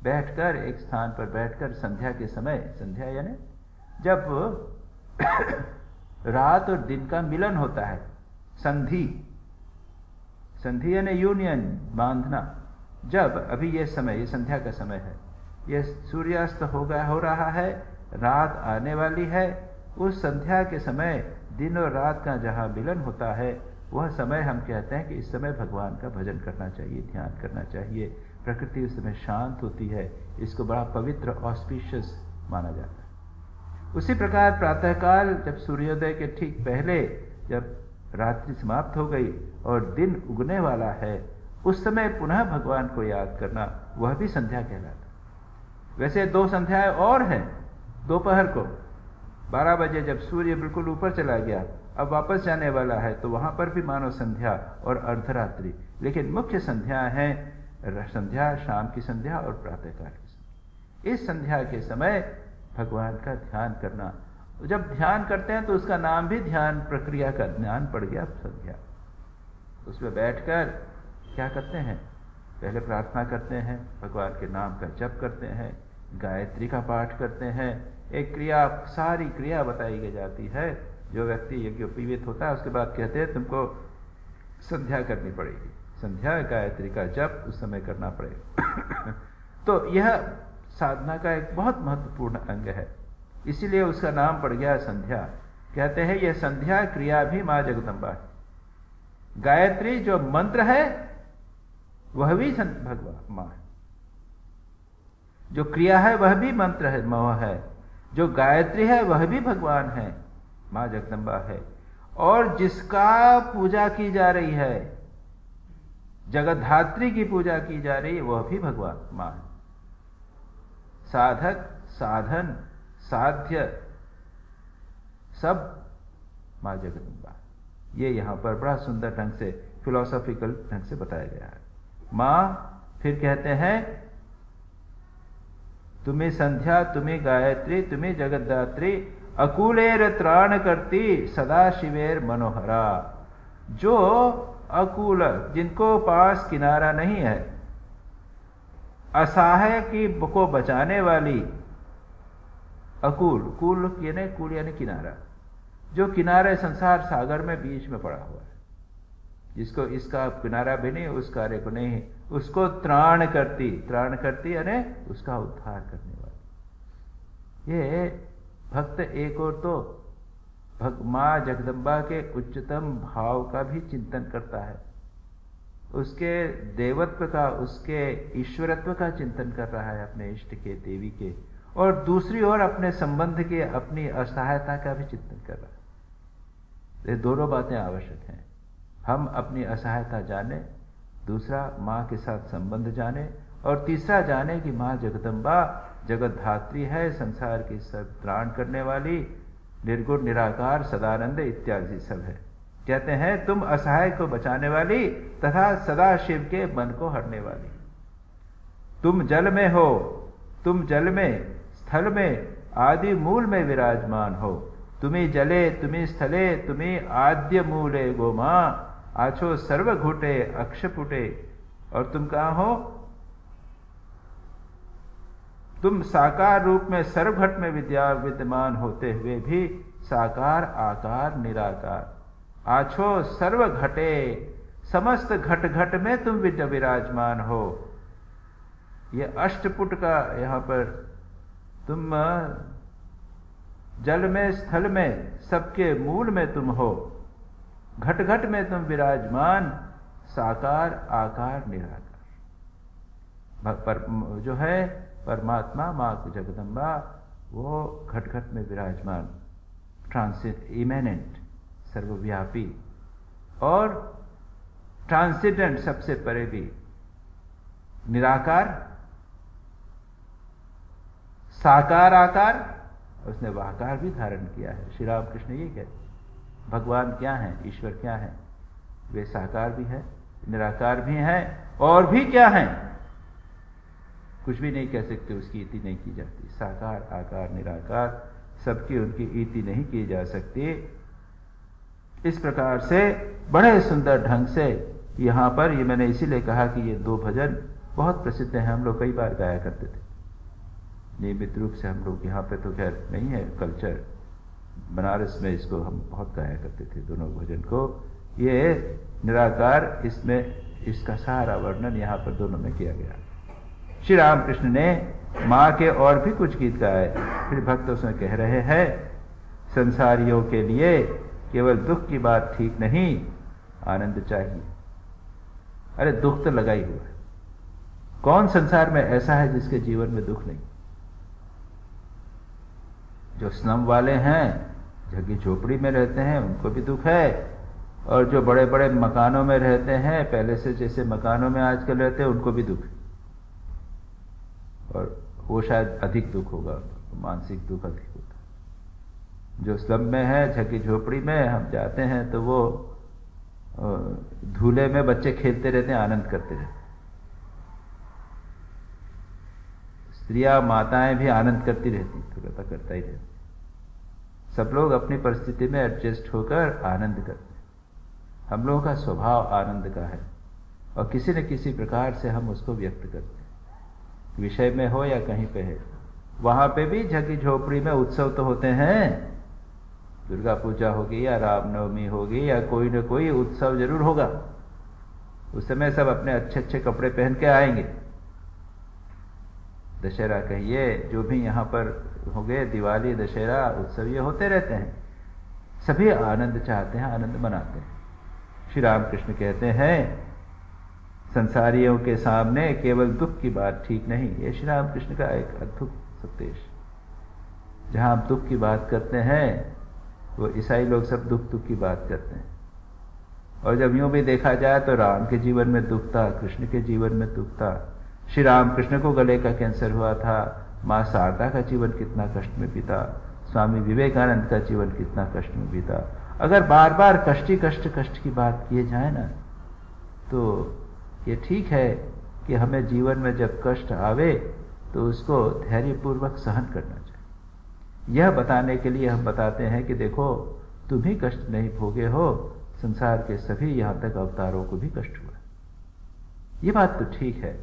बैठकर, एक स्थान पर बैठकर संध्या के समय, संध्या यानी जब रात और दिन का मिलन होता है, संधि, संधि यानी यूनियन, बांधना। जब अभी ये समय, ये संध्या का समय है, ये सूर्यास्त हो रहा है, रात आने वाली है, उस संध्या के समय दिन और रात का जहां मिलन होता है, वह समय हम कहते हैं कि इस समय भगवान का भजन करना चाहिए, ध्यान करना चाहिए। प्रकृति उस समय शांत होती है, इसको बड़ा पवित्र ऑस्पिशियस माना जाता है। उसी प्रकार प्रातःकाल, जब सूर्योदय के ठीक पहले, जब रात्रि समाप्त हो गई और दिन उगने वाला है, उस समय पुनः भगवान को याद करना, वह भी संध्या कहलाता है। वैसे दो संध्याएं और हैं। दोपहर को 12 बजे जब सूर्य बिल्कुल ऊपर चला गया, अब वापस जाने वाला है, तो वहां पर भी मानो संध्या और अर्धरात्रि। लेकिन मुख्य संध्या है संध्या, शाम की संध्या और प्रातःकाल की संध्या। इस संध्या के समय भगवान का ध्यान करना। जब ध्यान करते हैं तो उसका नाम भी ध्यान प्रक्रिया का ध्यान पड़ गया, संध्या। उसमें बैठकर क्या करते हैं? पहले प्रार्थना करते हैं, भगवान के नाम का जप करते हैं, गायत्री का पाठ करते हैं। एक क्रिया, सारी क्रिया बताई जाती है। जो व्यक्ति यज्ञोपवीत होता है, उसके बाद कहते हैं तुमको संध्या करनी पड़ेगी, संध्या गायत्री का जप उस समय करना पड़ेगा। तो यह साधना का एक बहुत महत्वपूर्ण अंग है, इसीलिए उसका नाम पड़ गया संध्या। कहते हैं यह संध्या क्रिया भी मां जगदम्बा है। गायत्री जो मंत्र है वह भी भगवान मां है, जो क्रिया है वह भी मंत्र है, मां है, जो गायत्री है वह भी भगवान है, मां जगदम्बा है। और जिसका पूजा की जा रही है, जगद्धात्री की पूजा की जा रही है, वह भी भगवान मां है। साधक, साधन, साध्य सब मां जगदम्बा। ये यहां पर बड़ा सुंदर ढंग से, फिलोसॉफिकल ढंग से बताया गया है। मां, फिर कहते हैं तुम्हें संध्या तुम्हें गायत्री तुम्हें जगद्धात्री, अकूलेर त्राण करती सदा शिवेर मनोहरा। जो अकूल, जिनको पास किनारा नहीं है, असहाय की को बचाने वाली, अकूल, कूल यानी कूल यानी किनारा, जो किनारे संसार सागर में बीच में पड़ा हुआ है, जिसको इसका किनारा भी नहीं, उस कार्य को नहीं, उसको त्राण करती, त्राण करती यानी उसका उद्धार करने वाली। ये भक्त एक और तो मां जगदम्बा के उच्चतम भाव का भी चिंतन करता है, उसके देवत्व का, उसके ईश्वरत्व का चिंतन कर रहा है, अपने इष्ट के, देवी के, और दूसरी ओर अपने संबंध के, अपनी असहायता का भी चिंतन कर रहा है। ये दोनों बातें आवश्यक हैं। हम अपनी असहायता जाने, दूसरा माँ के साथ संबंध जाने, और तीसरा जाने कि माँ जगदम्बा जगत धात्री है, संसार की सब त्राण करने वाली, निर्गुण निराकार सदानंद इत्यादि सब है। कहते हैं तुम असहाय को बचाने वाली तथा सदा शिव के मन को हरने वाली। तुम जल में हो, तुम जल में, स्थल में, आदि मूल में विराजमान हो। तुम्हें जले, तुम्हें स्थले, तुम्हें आद्य मूले गोमा, आछो सर्व घुटे अक्षपुटे। और तुम कहाँ हो? तुम साकार रूप में सर्वघट में विद्यमान होते हुए भी साकार आकार निराकार, आछो सर्व घटे, समस्त घट घट में तुम विराजमान हो। ये अष्टपुट का यहाँ पर तुम जल में, स्थल में, सबके मूल में तुम हो, घट घट में तुम विराजमान, साकार आकार निराकार। पर जो है परमात्मा माँ जगदम्बा, वो घट घट में विराजमान, इमेनेंट, सर्वव्यापी और ट्रांसेंडेंट, सबसे परे भी, निराकार, साकार आकार, उसने वाकार भी धारण किया है। श्री राम कृष्ण ये कहते भगवान क्या है, ईश्वर क्या है? वे साकार भी है, निराकार भी हैं, और भी क्या हैं? कुछ भी नहीं कह सकते, उसकी इति नहीं की जाती। साकार आकार निराकार सबकी उनकी इति नहीं की जा सकती। इस प्रकार से बड़े सुंदर ढंग से यहाँ पर, ये मैंने इसीलिए कहा कि ये दो भजन बहुत प्रसिद्ध हैं, हम लोग कई बार गाया करते थे नियमित रूप से। हम लोग यहाँ पे तो खैर नहीं है कल्चर, बनारस में इसको हम बहुत गाया करते थे दोनों भजन को। ये निराकार, इसमें इसका सारा वर्णन यहाँ पर दोनों में किया गया। श्री रामकृष्ण ने माँ के और भी कुछ गीत गाए। फिर भक्त उसमें कह रहे हैं संसारियों के लिए केवल दुख की बात ठीक नहीं, आनंद चाहिए। अरे दुख तो लगा ही हुआ है, कौन संसार में ऐसा है जिसके जीवन में दुख नहीं? जो स्लम वाले हैं, झग्गी झोपड़ी में रहते हैं, उनको भी दुख है, और जो बड़े बड़े मकानों में रहते हैं, पहले से जैसे मकानों में आजकल रहते हैं, उनको भी दुख है, और वो शायद अधिक दुख होगा, मानसिक दुख अधिक होता है। जो स्लम में है, झग्गी झोपड़ी में हम जाते हैं तो वो धूले में बच्चे खेलते रहते हैं, आनंद करते रहते हैं। स्त्रियां माताएं भी आनंद करती रहती, थोड़ा सा करता ही रहती। सब लोग अपनी परिस्थिति में एडजस्ट होकर आनंद करते हैं। हम लोगों का स्वभाव आनंद का है, और किसी न किसी प्रकार से हम उसको व्यक्त करते हैं, विषय में हो या कहीं पे है। वहां पे भी झग्गी झोपड़ी में उत्सव तो होते हैं, दुर्गा पूजा होगी या रामनवमी होगी या कोई न कोई उत्सव जरूर होगा। उस समय सब अपने अच्छे अच्छे कपड़े पहन के आएंगे। दशहरा कहिए, जो भी यहाँ पर हो गए, दिवाली, दशहरा, उत्सव ये होते रहते हैं। सभी आनंद चाहते हैं, आनंद मनाते हैं। श्री रामकृष्ण कहते हैं संसारियों के सामने केवल दुख की बात ठीक नहीं। ये श्री रामकृष्ण का एक अद्भुत संदेश। जहां हम दुख की बात करते हैं, वो ईसाई लोग सब दुख दुख की बात करते हैं। और जब यूं भी देखा जाए तो राम के जीवन में दुख था, कृष्ण के जीवन में दुख था। श्री रामकृष्ण को गले का कैंसर हुआ था, माँ शारदा का जीवन कितना कष्ट में बीता, स्वामी विवेकानंद का जीवन कितना कष्ट में बीता। अगर बार बार कष्ट की बात किए जाए ना, तो ये ठीक है कि हमें जीवन में जब कष्ट आवे तो उसको धैर्यपूर्वक सहन करना चाहिए। यह बताने के लिए हम बताते हैं कि देखो तुम ही कष्ट नहीं भोगे हो, संसार के सभी यहाँ तक अवतारों को भी कष्ट हुआ। ये बात तो ठीक है,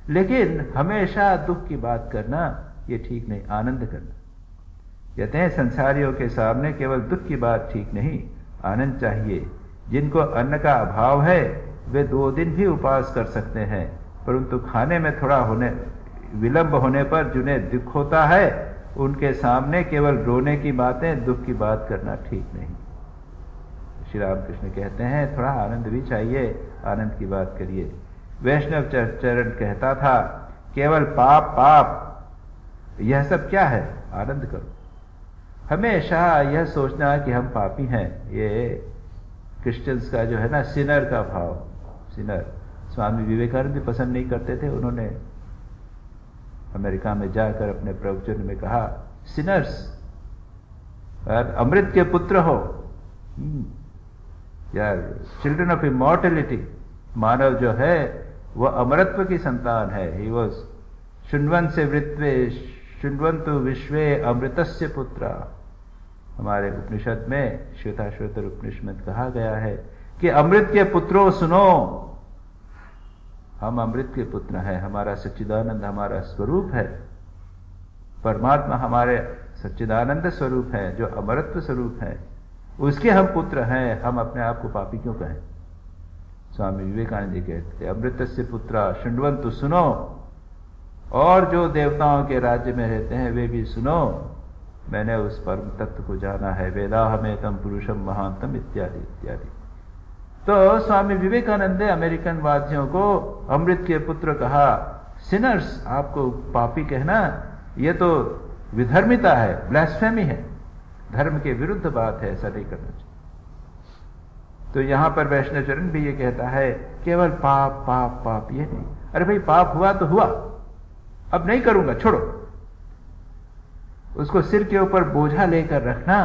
लेकिन हमेशा दुख की बात करना ये ठीक नहीं, आनंद करना। कहते हैं संसारियों के सामने केवल दुख की बात ठीक नहीं, आनंद चाहिए। जिनको अन्न का अभाव है वे 2 दिन भी उपवास कर सकते हैं, परंतु खाने में थोड़ा विलंब होने पर जिन्हें दुख होता है, उनके सामने केवल रोने की बातें, दुख की बात करना ठीक नहीं। श्री रामकृष्ण कहते हैं थोड़ा आनंद भी चाहिए, आनंद की बात करिए। वैष्णव चरण कहता था केवल पाप पाप, यह सब क्या है, आनंद करो। हमेशा यह सोचना कि हम पापी हैं, ये क्रिश्चियंस का जो है ना सिनर का भाव, सिनर। स्वामी विवेकानंद भी पसंद नहीं करते थे, उन्होंने अमेरिका में जाकर अपने प्रवचन में कहा, सिनर्स अमृत के पुत्र हो, यार चिल्ड्रन ऑफ इमॉर्टलिटी। मानव जो है वह अमरत्व की संतान है। ही वॉज शुण्वन से वृत्वे शुण्वन्तु विश्वे अमृतस्य पुत्र। हमारे उपनिषद में श्वेताश्वतर उपनिषद में कहा गया है कि अमृत के पुत्रों सुनो, हम अमृत के पुत्र हैं। हमारा सच्चिदानंद हमारा स्वरूप है, परमात्मा हमारे सच्चिदानंद स्वरूप है, जो अमरत्व स्वरूप है, उसके हम पुत्र हैं। हम अपने आप को पापी क्यों कहें? स्वामी विवेकानंद जी कहते थे, अमृतस्य पुत्र शुण्वन्तु, सुनो, और जो देवताओं के राज्य में रहते हैं वे भी सुनो, मैंने उस परम तत्व को जाना है, वेदाहमेतम पुरुषम महांतम इत्यादि इत्यादि। तो स्वामी विवेकानंद ने अमेरिकन वादियों को अमृत के पुत्र कहा। सिनर्स, आपको पापी कहना यह तो विधर्मिता है, ब्लास्फेमी है, धर्म के विरुद्ध बात है, ऐसा नहीं करना चाहिए। तो यहां पर वैष्णव चरण भी ये कहता है, केवल पाप पाप पाप, ये नहीं। अरे भाई, पाप हुआ तो हुआ, अब नहीं करूंगा, छोड़ो। उसको सिर के ऊपर बोझा लेकर रखना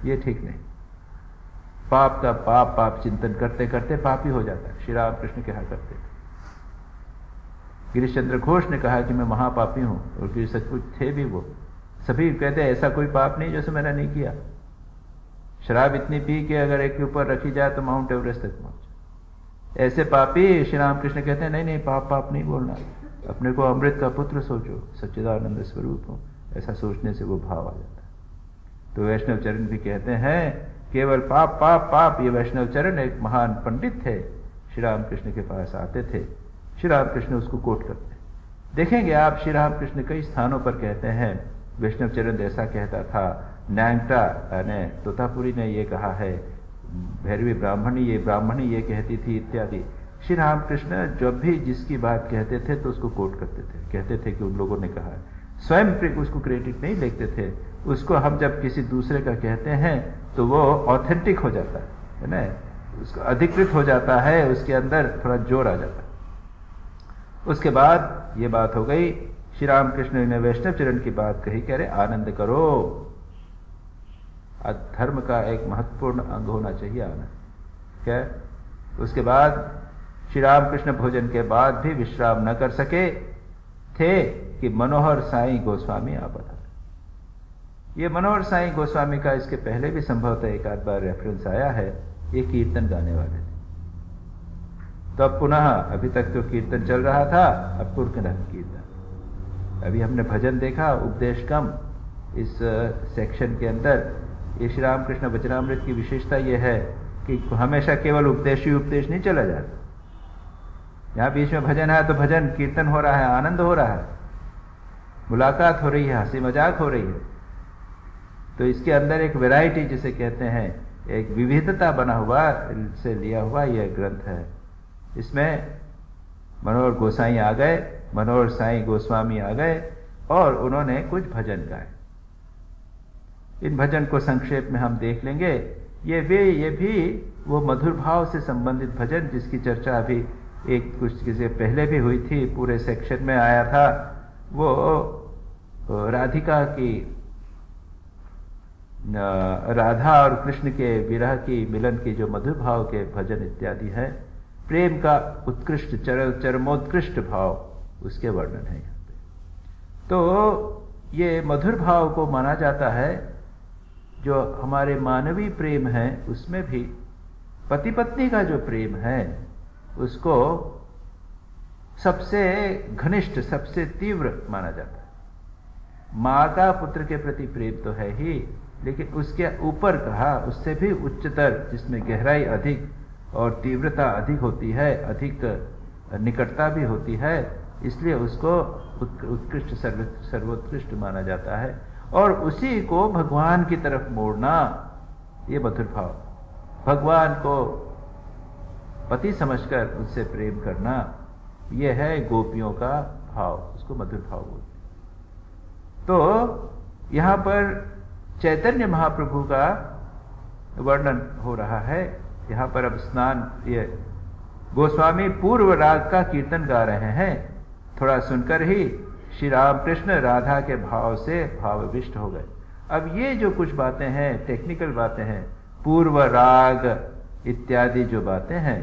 ये ठीक नहीं। पाप का पाप पाप चिंतन करते करते पापी हो जाता है। श्री रामकृष्ण कहा करते थे। गिरीश चंद्र घोष ने कहा कि मैं महापापी हूं, और कि सचमुच थे भी वो। सभी कहते हैं ऐसा कोई पाप नहीं जैसे मैंने नहीं किया। शराब इतनी पी के अगर एक के ऊपर रखी जाए तो माउंट एवरेस्ट तक पहुंचे। ऐसे पापी श्री रामकृष्ण कहते हैं नहीं नहीं, पाप पाप नहीं बोलना, अपने को अमृत का पुत्र सोचो, सच्चिदानंद स्वरूप हो। ऐसा सोचने से वो भाव आ जाता है। तो वैष्णव चरण भी कहते हैं, केवल पाप पाप पाप। ये वैष्णव चरण एक महान पंडित थे, श्री रामकृष्ण के पास आते थे, श्री रामकृष्ण उसको कोट करते। देखेंगे आप, श्री रामकृष्ण कई स्थानों पर कहते हैं, वैष्णव चरण ऐसा कहता था, न्यांगटा ने तोतापुरी ने ये कहा है, भैरवी ब्राह्मणी ये कहती थी इत्यादि। श्री रामकृष्ण जब भी जिसकी बात कहते थे तो उसको कोट करते थे, कहते थे कि उन लोगों ने कहा है। स्वयं उसको क्रेडिट नहीं लेते थे। उसको हम जब किसी दूसरे का कहते हैं तो वो ऑथेंटिक हो जाता है ना, उसको अधिकृत हो जाता है, उसके अंदर थोड़ा जोर आ जाता है। उसके बाद ये बात हो गई, श्री रामकृष्ण ने वैष्णव चरण की बात कही, कह रहे आनंद करो। धर्म का एक महत्वपूर्ण अंग होना चाहिए आनंद। क्या? उसके बाद श्री रामकृष्ण भोजन के बाद भी विश्राम न कर सके थे कि मनोहर साईं गोस्वामी आ पधारे। ये मनोहर साईं गोस्वामी का इसके पहले भी संभवतः एक आध बार रेफरेंस आया है। ये कीर्तन गाने वाले थे। तो अब पुनः, अभी तक तो कीर्तन चल रहा था, अब पुरखंड कीर्तन। अभी हमने भजन देखा, उपदेश कम। इस सेक्शन के अंदर ये श्री रामकृष्ण वचनामृत की विशेषता यह है कि हमेशा केवल उपदेश ही उपदेश नहीं चला जाता। यहाँ बीच में भजन है तो भजन कीर्तन हो रहा है, आनंद हो रहा है, मुलाकात हो रही है, हंसी मजाक हो रही है। तो इसके अंदर एक वैरायटी जिसे कहते हैं, एक विविधता बना हुआ से लिया हुआ यह ग्रंथ है। इसमें मनोहर गोसाई आ गए, मनोहर साईं गोस्वामी आ गए और उन्होंने कुछ भजन गाए। इन भजन को संक्षेप में हम देख लेंगे। ये भी वो मधुर भाव से संबंधित भजन जिसकी चर्चा अभी एक कुछ से पहले भी हुई थी, पूरे सेक्शन में आया था। वो राधिका की, राधा और कृष्ण के विरह की मिलन की जो मधुर भाव के भजन इत्यादि है, प्रेम का उत्कृष्ट चरमोत्कृष्ट भाव, उसके वर्णन है यहाँ पे। तो ये मधुर भाव को माना जाता है। जो हमारे मानवीय प्रेम है उसमें भी पति पत्नी का जो प्रेम है उसको सबसे घनिष्ठ, सबसे तीव्र माना जाता है। माँ का पुत्र के प्रति प्रेम तो है ही, लेकिन उसके ऊपर कहा उससे भी उच्चतर, जिसमें गहराई अधिक और तीव्रता अधिक होती है, अधिक निकटता भी होती है, इसलिए उसको उत्कृष्ट सर्वोत्कृष्ट माना जाता है। और उसी को भगवान की तरफ मोड़ना, ये मधुर भाव, भगवान को पति समझकर उससे प्रेम करना, यह है गोपियों का भाव, उसको मधुर भाव बोलते हैं। तो यहां पर चैतन्य महाप्रभु का वर्णन हो रहा है। यहाँ पर अब स्नान, ये गोस्वामी पूर्व राग का कीर्तन गा रहे हैं। थोड़ा सुनकर ही श्री रामकृष्ण राधा के भाव से भावविष्ट हो गए। अब ये जो कुछ बातें हैं, टेक्निकल बातें हैं, पूर्व राग इत्यादि जो बातें हैं,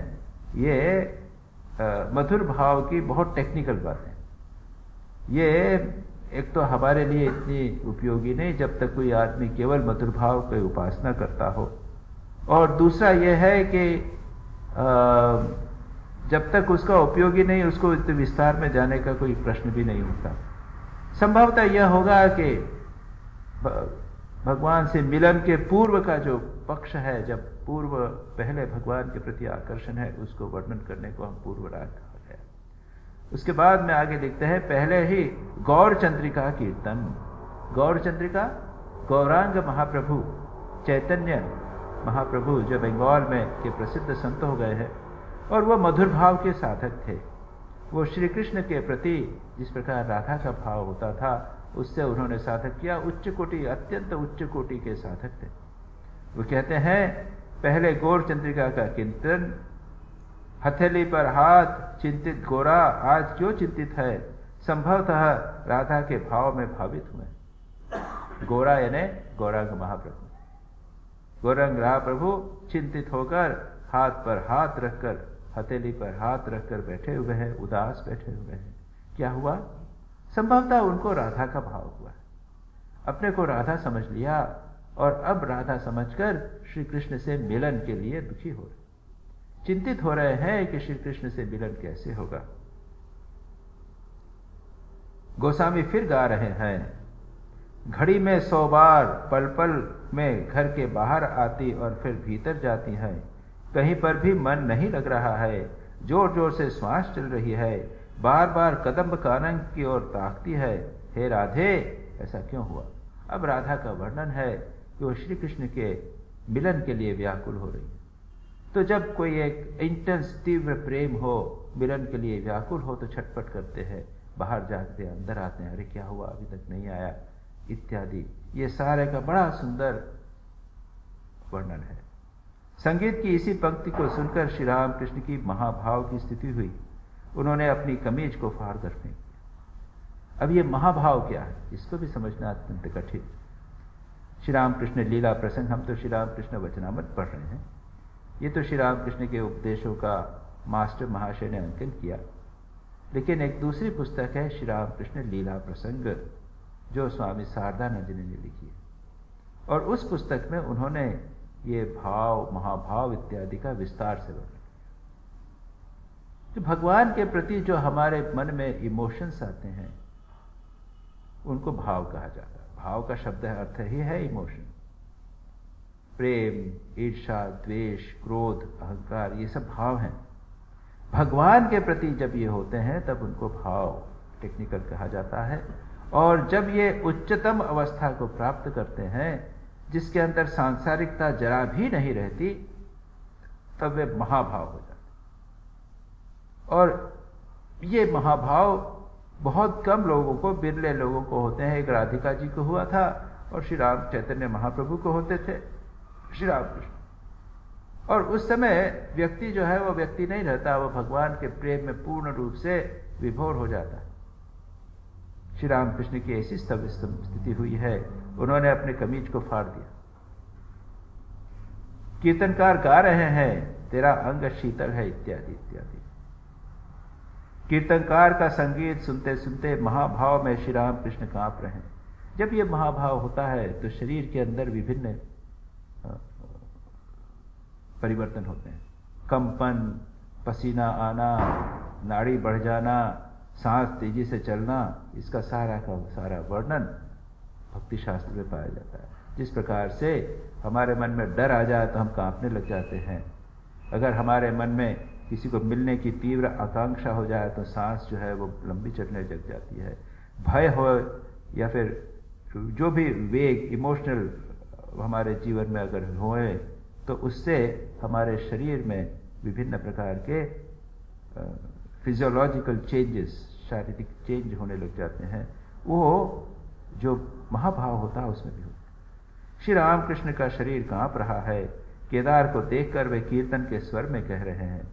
ये मधुर भाव की बहुत टेक्निकल बातें। ये एक तो हमारे लिए इतनी उपयोगी नहीं जब तक कोई आदमी केवल मधुर भाव की उपासना करता हो, और दूसरा यह है कि जब तक उसका उपयोगी नहीं, उसको विस्तार में जाने का कोई प्रश्न भी नहीं होता। संभवतः यह होगा कि भगवान से मिलन के पूर्व का जो पक्ष है, जब पूर्व पहले भगवान के प्रति आकर्षण है, उसको वर्णन करने को हम पूर्व राग कहा गया। उसके बाद में आगे लिखते हैं, पहले ही गौर चंद्रिका कीर्तन। गौर चंद्रिका, गौरांग महाप्रभु चैतन्य महाप्रभु जो बंगाल में के प्रसिद्ध संत हो गए हैं, और वो मधुर भाव के साधक थे। वो श्री कृष्ण के प्रति जिस प्रकार राधा का भाव होता था, उससे उन्होंने साधक किया। उच्च कोटि, अत्यंत उच्च कोटि के साधक थे। वो कहते हैं, पहले गौर चंद्रिका का कीर्तन, हथेली पर हाथ, चिंतित गोरा आज क्यों चिंतित है, संभवतः राधा के भाव में भावित हुए। गोरा यानी गौरांग महाप्रभु। गौरांग महाप्रभु चिंतित होकर हाथ पर हाथ रखकर, हथेली पर हाथ रखकर बैठे हुए हैं, उदास बैठे हुए हैं। क्या हुआ? संभवतः उनको राधा का भाव हुआ, अपने को राधा समझ लिया, और अब राधा समझकर श्री कृष्ण से मिलन के लिए दुखी हो रहे, चिंतित हो रहे हैं कि श्री कृष्ण से मिलन कैसे होगा। गोस्वामी फिर गा रहे हैं, घड़ी में 100 बार पल पल में घर के बाहर आती और फिर भीतर जाती हैं, कहीं पर भी मन नहीं लग रहा है, जोर जोर से श्वास चल रही है, बार बार कदम कानन की ओर ताकती है, हे राधे ऐसा क्यों हुआ। अब राधा का वर्णन है कि वो श्री कृष्ण के मिलन के लिए व्याकुल हो रही है। तो जब कोई एक इंटेंस तीव्र प्रेम हो, मिलन के लिए व्याकुल हो, तो छटपट करते हैं, बाहर जाते हैं, अंदर आते हैं, अरे क्या हुआ, अभी तक नहीं आया, इत्यादि। ये सारे का बड़ा सुंदर वर्णन है। संगीत की इसी पंक्ति को सुनकर श्री राम कृष्ण की महाभाव की स्थिति हुई। उन्होंने अपनी कमीज को फाड़ कर फेंक दिया। अब ये महाभाव क्या है, इसको भी समझना अत्यंत कठिन। श्री राम कृष्ण लीला प्रसंग, हम तो श्री राम कृष्ण वचनामृत पढ़ रहे हैं, ये तो श्री राम कृष्ण के उपदेशों का मास्टर महाशय ने अंकन किया। लेकिन एक दूसरी पुस्तक है श्री राम कृष्ण लीला प्रसंग, जो स्वामी शारदानंद जी ने लिखी है, और उस पुस्तक में उन्होंने ये भाव, महाभाव इत्यादि का विस्तार से वर्णन किया। तो भगवान के प्रति जो हमारे मन में इमोशंस आते हैं, उनको भाव कहा जाता है। भाव का शब्द अर्थ ही है इमोशन। प्रेम, ईर्ष्या, द्वेष, क्रोध, अहंकार, ये सब भाव हैं। भगवान के प्रति जब ये होते हैं तब उनको भाव टेक्निकल कहा जाता है। और जब ये उच्चतम अवस्था को प्राप्त करते हैं, जिसके अंदर सांसारिकता जरा भी नहीं रहती, तब वे महाभाव हो जाते हैं। और ये महाभाव बहुत कम लोगों को, बिरले लोगों को होते हैं। एक राधिका जी को हुआ था, और श्री राम चैतन्य महाप्रभु को होते थे, श्री राम कृष्ण। और उस समय व्यक्ति जो है वो व्यक्ति नहीं रहता, वो भगवान के प्रेम में पूर्ण रूप से विभोर हो जाता है। श्री राम कृष्ण की ऐसी स्थिति हुई है, उन्होंने अपने कमीज को फाड़ दिया। कीर्तनकार गा रहे हैं, तेरा अंग शीतल है, इत्यादि इत्यादि। कीर्तनकार का संगीत सुनते सुनते महाभाव में श्री राम कृष्ण कांप रहे हैं। जब ये महाभाव होता है तो शरीर के अंदर विभिन्न परिवर्तन होते हैं। कंपन, पसीना आना, नाड़ी बढ़ जाना, सांस तेजी से चलना, इसका सारा का सारा वर्णन भक्ति शास्त्र में पाया जाता है। जिस प्रकार से हमारे मन में डर आ जाए तो हम कांपने लग जाते हैं। अगर हमारे मन में किसी को मिलने की तीव्र आकांक्षा हो जाए तो सांस जो है वो लंबी चलने लग जाती है। भय हो या फिर जो भी वेग, इमोशनल हमारे जीवन में अगर होए, तो उससे हमारे शरीर में विभिन्न प्रकार के फिजियोलॉजिकल चेंजेस, शारीरिक चेंज होने लग जाते हैं। वो जो महाभाव होता है उसमें भी होता है। श्री रामकृष्ण का शरीर कांप रहा है। केदार को देखकर वे कीर्तन के स्वर में कह रहे हैं।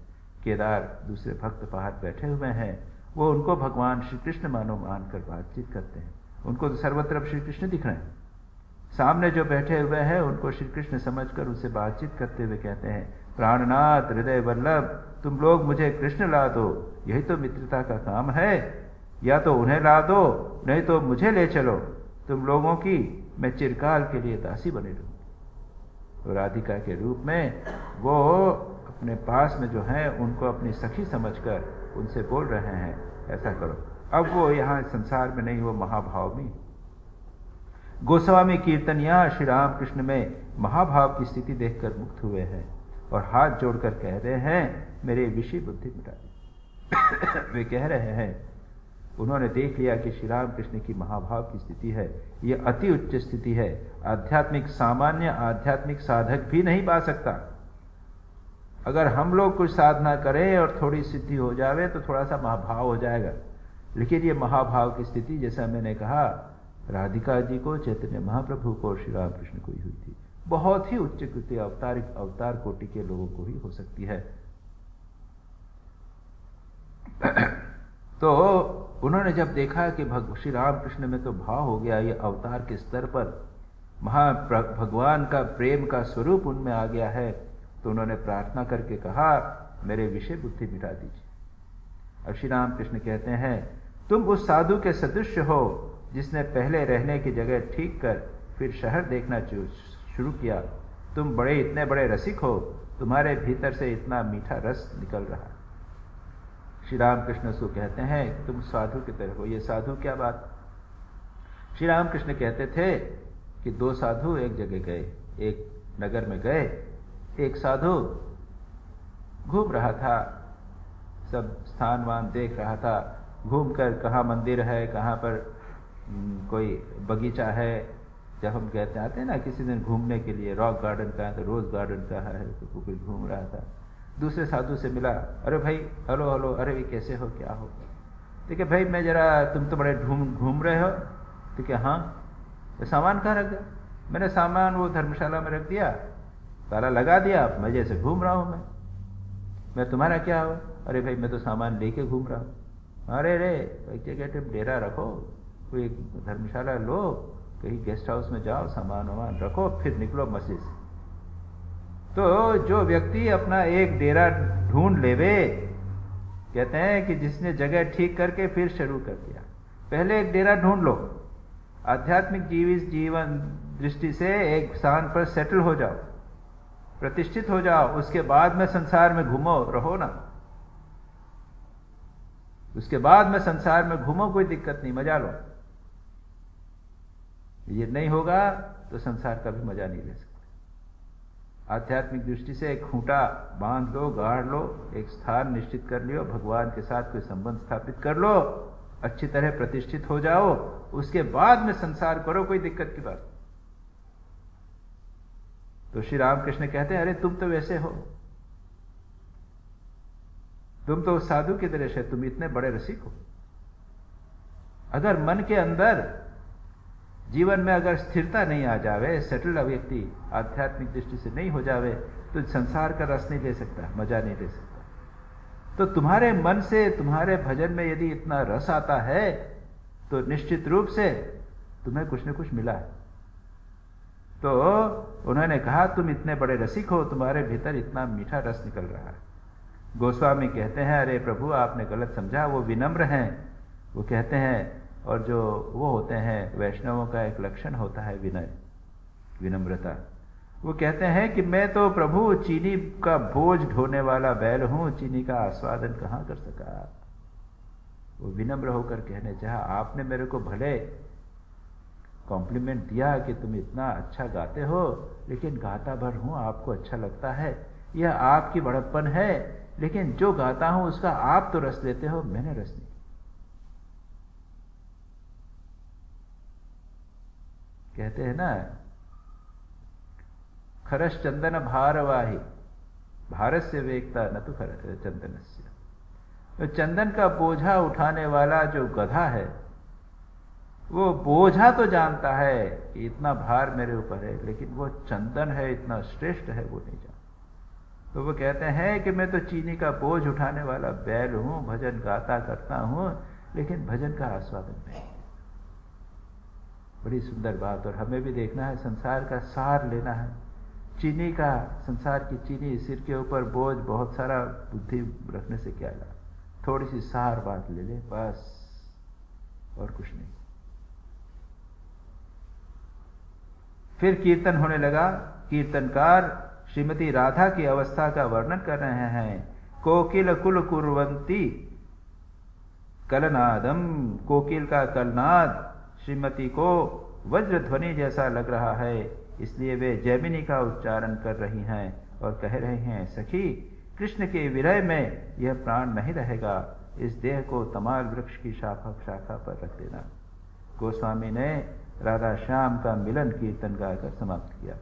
केदार दूसरे भक्त बाहर बैठे हुए हैं, वो उनको भगवान श्री कृष्ण मानो मानकर बातचीत करते हैं। उनको तो सर्वत्र श्री कृष्ण दिख रहे हैं। सामने जो बैठे हुए हैं उनको श्री कृष्ण समझकर उनसे बातचीत करते हुए कहते हैं, प्राणनाथ हृदय वल्लभ, तुम लोग मुझे कृष्ण ला दो, यही तो मित्रता का काम है। या तो उन्हें ला दो, नहीं तो मुझे ले चलो। तुम लोगों की मैं चिरकाल के लिए दासी बने रहूंगी। तो राधिका के रूप में वो अपने पास में जो है उनको अपनी सखी समझकर उनसे बोल रहे हैं, ऐसा करो। अब वो यहाँ संसार में नहीं, वो महाभाव में। गोस्वामी कीर्तनिया श्री रामकृष्ण में महाभाव की स्थिति देखकर मुक्त हुए हैं और हाथ जोड़कर कह रहे हैं, मेरे विषय बुद्धि मिटा दी। वे कह रहे हैं, उन्होंने देख लिया कि श्री रामकृष्ण की महाभाव की स्थिति है, ये अति उच्च स्थिति है। आध्यात्मिक सामान्य आध्यात्मिक साधक भी नहीं पा सकता। अगर हम लोग कुछ साधना करें और थोड़ी सिद्धि हो जावे तो थोड़ा सा महाभाव हो जाएगा, लेकिन ये महाभाव की स्थिति जैसा मैंने कहा राधिका जी को, चैतन्य महाप्रभु को, श्री रामकृष्ण को ही हुई थी। बहुत ही उच्च कृत्य अवतार कोटि के लोगों को ही हो सकती है। तो उन्होंने जब देखा कि श्री रामकृष्ण में तो भाव हो गया, ये अवतार के स्तर पर भगवान का प्रेम का स्वरूप उनमें आ गया है, तो उन्होंने प्रार्थना करके कहा, मेरे विषय बुद्धि मिटा दीजिए। अब श्री रामकृष्ण कहते हैं, तुम उस साधु के सदृश हो जिसने पहले रहने की जगह ठीक कर फिर शहर देखना शुरू किया। तुम इतने बड़े रसिक हो, तुम्हारे भीतर से इतना मीठा रस निकल रहा। श्री रामकृष्ण उसको कहते हैं, तुम साधु की तरह हो। ये साधु क्या बात? श्री रामकृष्ण कहते थे कि दो साधु एक जगह गए, एक नगर में गए। एक साधु घूम रहा था, सब स्थान वान देख रहा था, घूमकर कहाँ मंदिर है, कहाँ पर कोई बगीचा है। जब हम कहते आते हैं ना किसी दिन घूमने के लिए, रॉक गार्डन का है तो रोज गार्डन का है, तो कोई घूम रहा था। दूसरे साधु से मिला, अरे भाई हेलो हेलो, अरे कैसे हो, क्या हो? ठीक है भाई, मैं जरा, तुम तो बड़े घूम रहे हो। ठीक है, हाँ, तो सामान कहाँ रख दिया? मैंने सामान वो धर्मशाला में रख दिया, ताला लगा दिया, मजे से घूम रहा हूँ मैं तुम्हारा क्या हो? अरे भाई मैं तो सामान लेके घूम रहा हूँ। अरे रे, एक जगह डेरा रखो, कोई धर्मशाला लो, कहीं गेस्ट हाउस में जाओ, सामान वामान रखो, फिर निकलो मस्जिद से। तो जो व्यक्ति अपना एक डेरा ढूंढ लेवे, कहते हैं कि जिसने जगह ठीक करके फिर शुरू कर दिया। पहले एक डेरा ढूंढ लो, आध्यात्मिक जीवन दृष्टि से एक स्थान पर सेटल हो जाओ, प्रतिष्ठित हो जाओ, उसके बाद में संसार में घूमो, रहो ना। उसके बाद में संसार में घूमो, कोई दिक्कत नहीं, मजा लो। ये नहीं होगा तो संसार का भी मजा नहीं ले सकते। आध्यात्मिक दृष्टि से एक खूंटा बांध लो, गाड़ लो, एक स्थान निश्चित कर लियो, भगवान के साथ कोई संबंध स्थापित कर लो, अच्छी तरह प्रतिष्ठित हो जाओ, उसके बाद में संसार करो, कोई दिक्कत की बात। तो श्री रामकृष्ण कहते हैं, अरे तुम तो वैसे हो, तुम तो साधु की तरह से, तुम इतने बड़े रसिक हो। अगर मन के अंदर जीवन में अगर स्थिरता नहीं आ जावे, सेटल व्यक्ति आध्यात्मिक दृष्टि से नहीं हो जावे, तो संसार का रस नहीं ले सकता, मजा नहीं ले सकता। तो तुम्हारे मन से, तुम्हारे भजन में यदि इतना रस आता है तो निश्चित रूप से तुम्हें कुछ न कुछ मिला है। तो उन्होंने कहा, तुम इतने बड़े रसिक हो, तुम्हारे भीतर इतना मीठा रस निकल रहा है। गोस्वामी कहते हैं, अरे प्रभु आपने गलत समझा, वो विनम्र हैं। वो कहते हैं, और जो वो होते हैं वैष्णवों का एक लक्षण होता है विनय, विनम्रता। वो कहते हैं कि मैं तो प्रभु चीनी का बोझ ढोने वाला बैल हूं, चीनी का आस्वादन कहां कर सका। वो विनम्र होकर कहने चाहा, आपने मेरे को भले कॉम्प्लीमेंट दिया कि तुम इतना अच्छा गाते हो, लेकिन गाता भर हूं, आपको अच्छा लगता है, यह आपकी बड़प्पन है, लेकिन जो गाता हूं उसका आप तो रस लेते हो, मैंने रस नहीं। कहते हैं ना, खरस चंदन भारवाही भारस्य वेक्ता न तो चंदनस्य। तो चंदन का बोझा उठाने वाला जो गधा है, वो बोझा तो जानता है कि इतना भार मेरे ऊपर है, लेकिन वो चंदन है इतना श्रेष्ठ है वो नहीं जानता। तो वो कहते हैं कि मैं तो चीनी का बोझ उठाने वाला बैल हूं, भजन गाता करता हूं, लेकिन भजन का आस्वादन नहीं। बड़ी सुंदर बात। और हमें भी देखना है, संसार का सार लेना है। चीनी का, संसार की चीनी, सिर के ऊपर बोझ बहुत सारा, बुद्धि रखने से क्या लाभ। थोड़ी सी सार बात ले ले बस, और कुछ नहीं। फिर कीर्तन होने लगा। कीर्तनकार श्रीमती राधा की अवस्था का वर्णन कर रहे हैं। कोकिल कुल कुर्वंती कलनादम, कोकिल का कलनाद श्रीमती को वज्र ध्वनि जैसा लग रहा है, इसलिए वे जैमिनी का उच्चारण कर रही हैं और कह रहे हैं, सखी कृष्ण के विरह में यह प्राण नहीं रहेगा, इस देह को तमाल वृक्ष की शाखा पर रख देना। गोस्वामी ने राधा श्याम का मिलन कीर्तन गाकर समाप्त किया।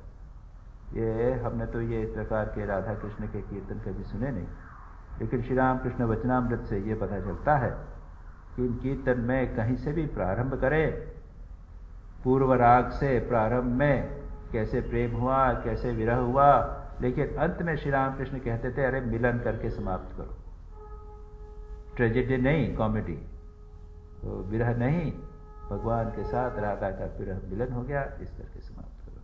ये हमने तो ये इस प्रकार के राधा कृष्ण के कीर्तन कभी सुने नहीं, लेकिन श्री राम कृष्ण वचनामृत से ये पता चलता है कि इन कीर्तन में कहीं से भी प्रारंभ करें, पूर्व राग से प्रारंभ में कैसे प्रेम हुआ, कैसे विरह हुआ, लेकिन अंत में श्री राम कृष्ण कहते थे, अरे मिलन करके समाप्त करो। ट्रेजेडी नहीं, कॉमेडी। तो विरह नहीं, भगवान के साथ राधा का विरह मिलन हो गया, इस करके समाप्त करो।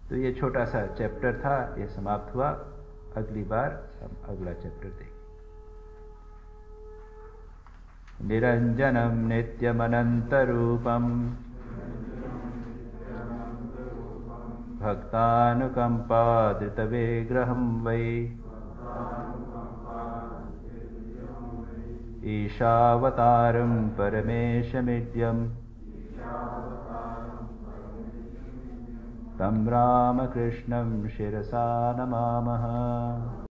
तो ये छोटा सा चैप्टर था, ये समाप्त हुआ। अगली बार हम अगला चैप्टर देखेंगे। निरंजनम नित्यमनंतरूपम भक्तानुकंपादृतविग्रहं वै ईशावतारं परमेशमिड्यम् तं रामकृष्णं शिरसा नमामः।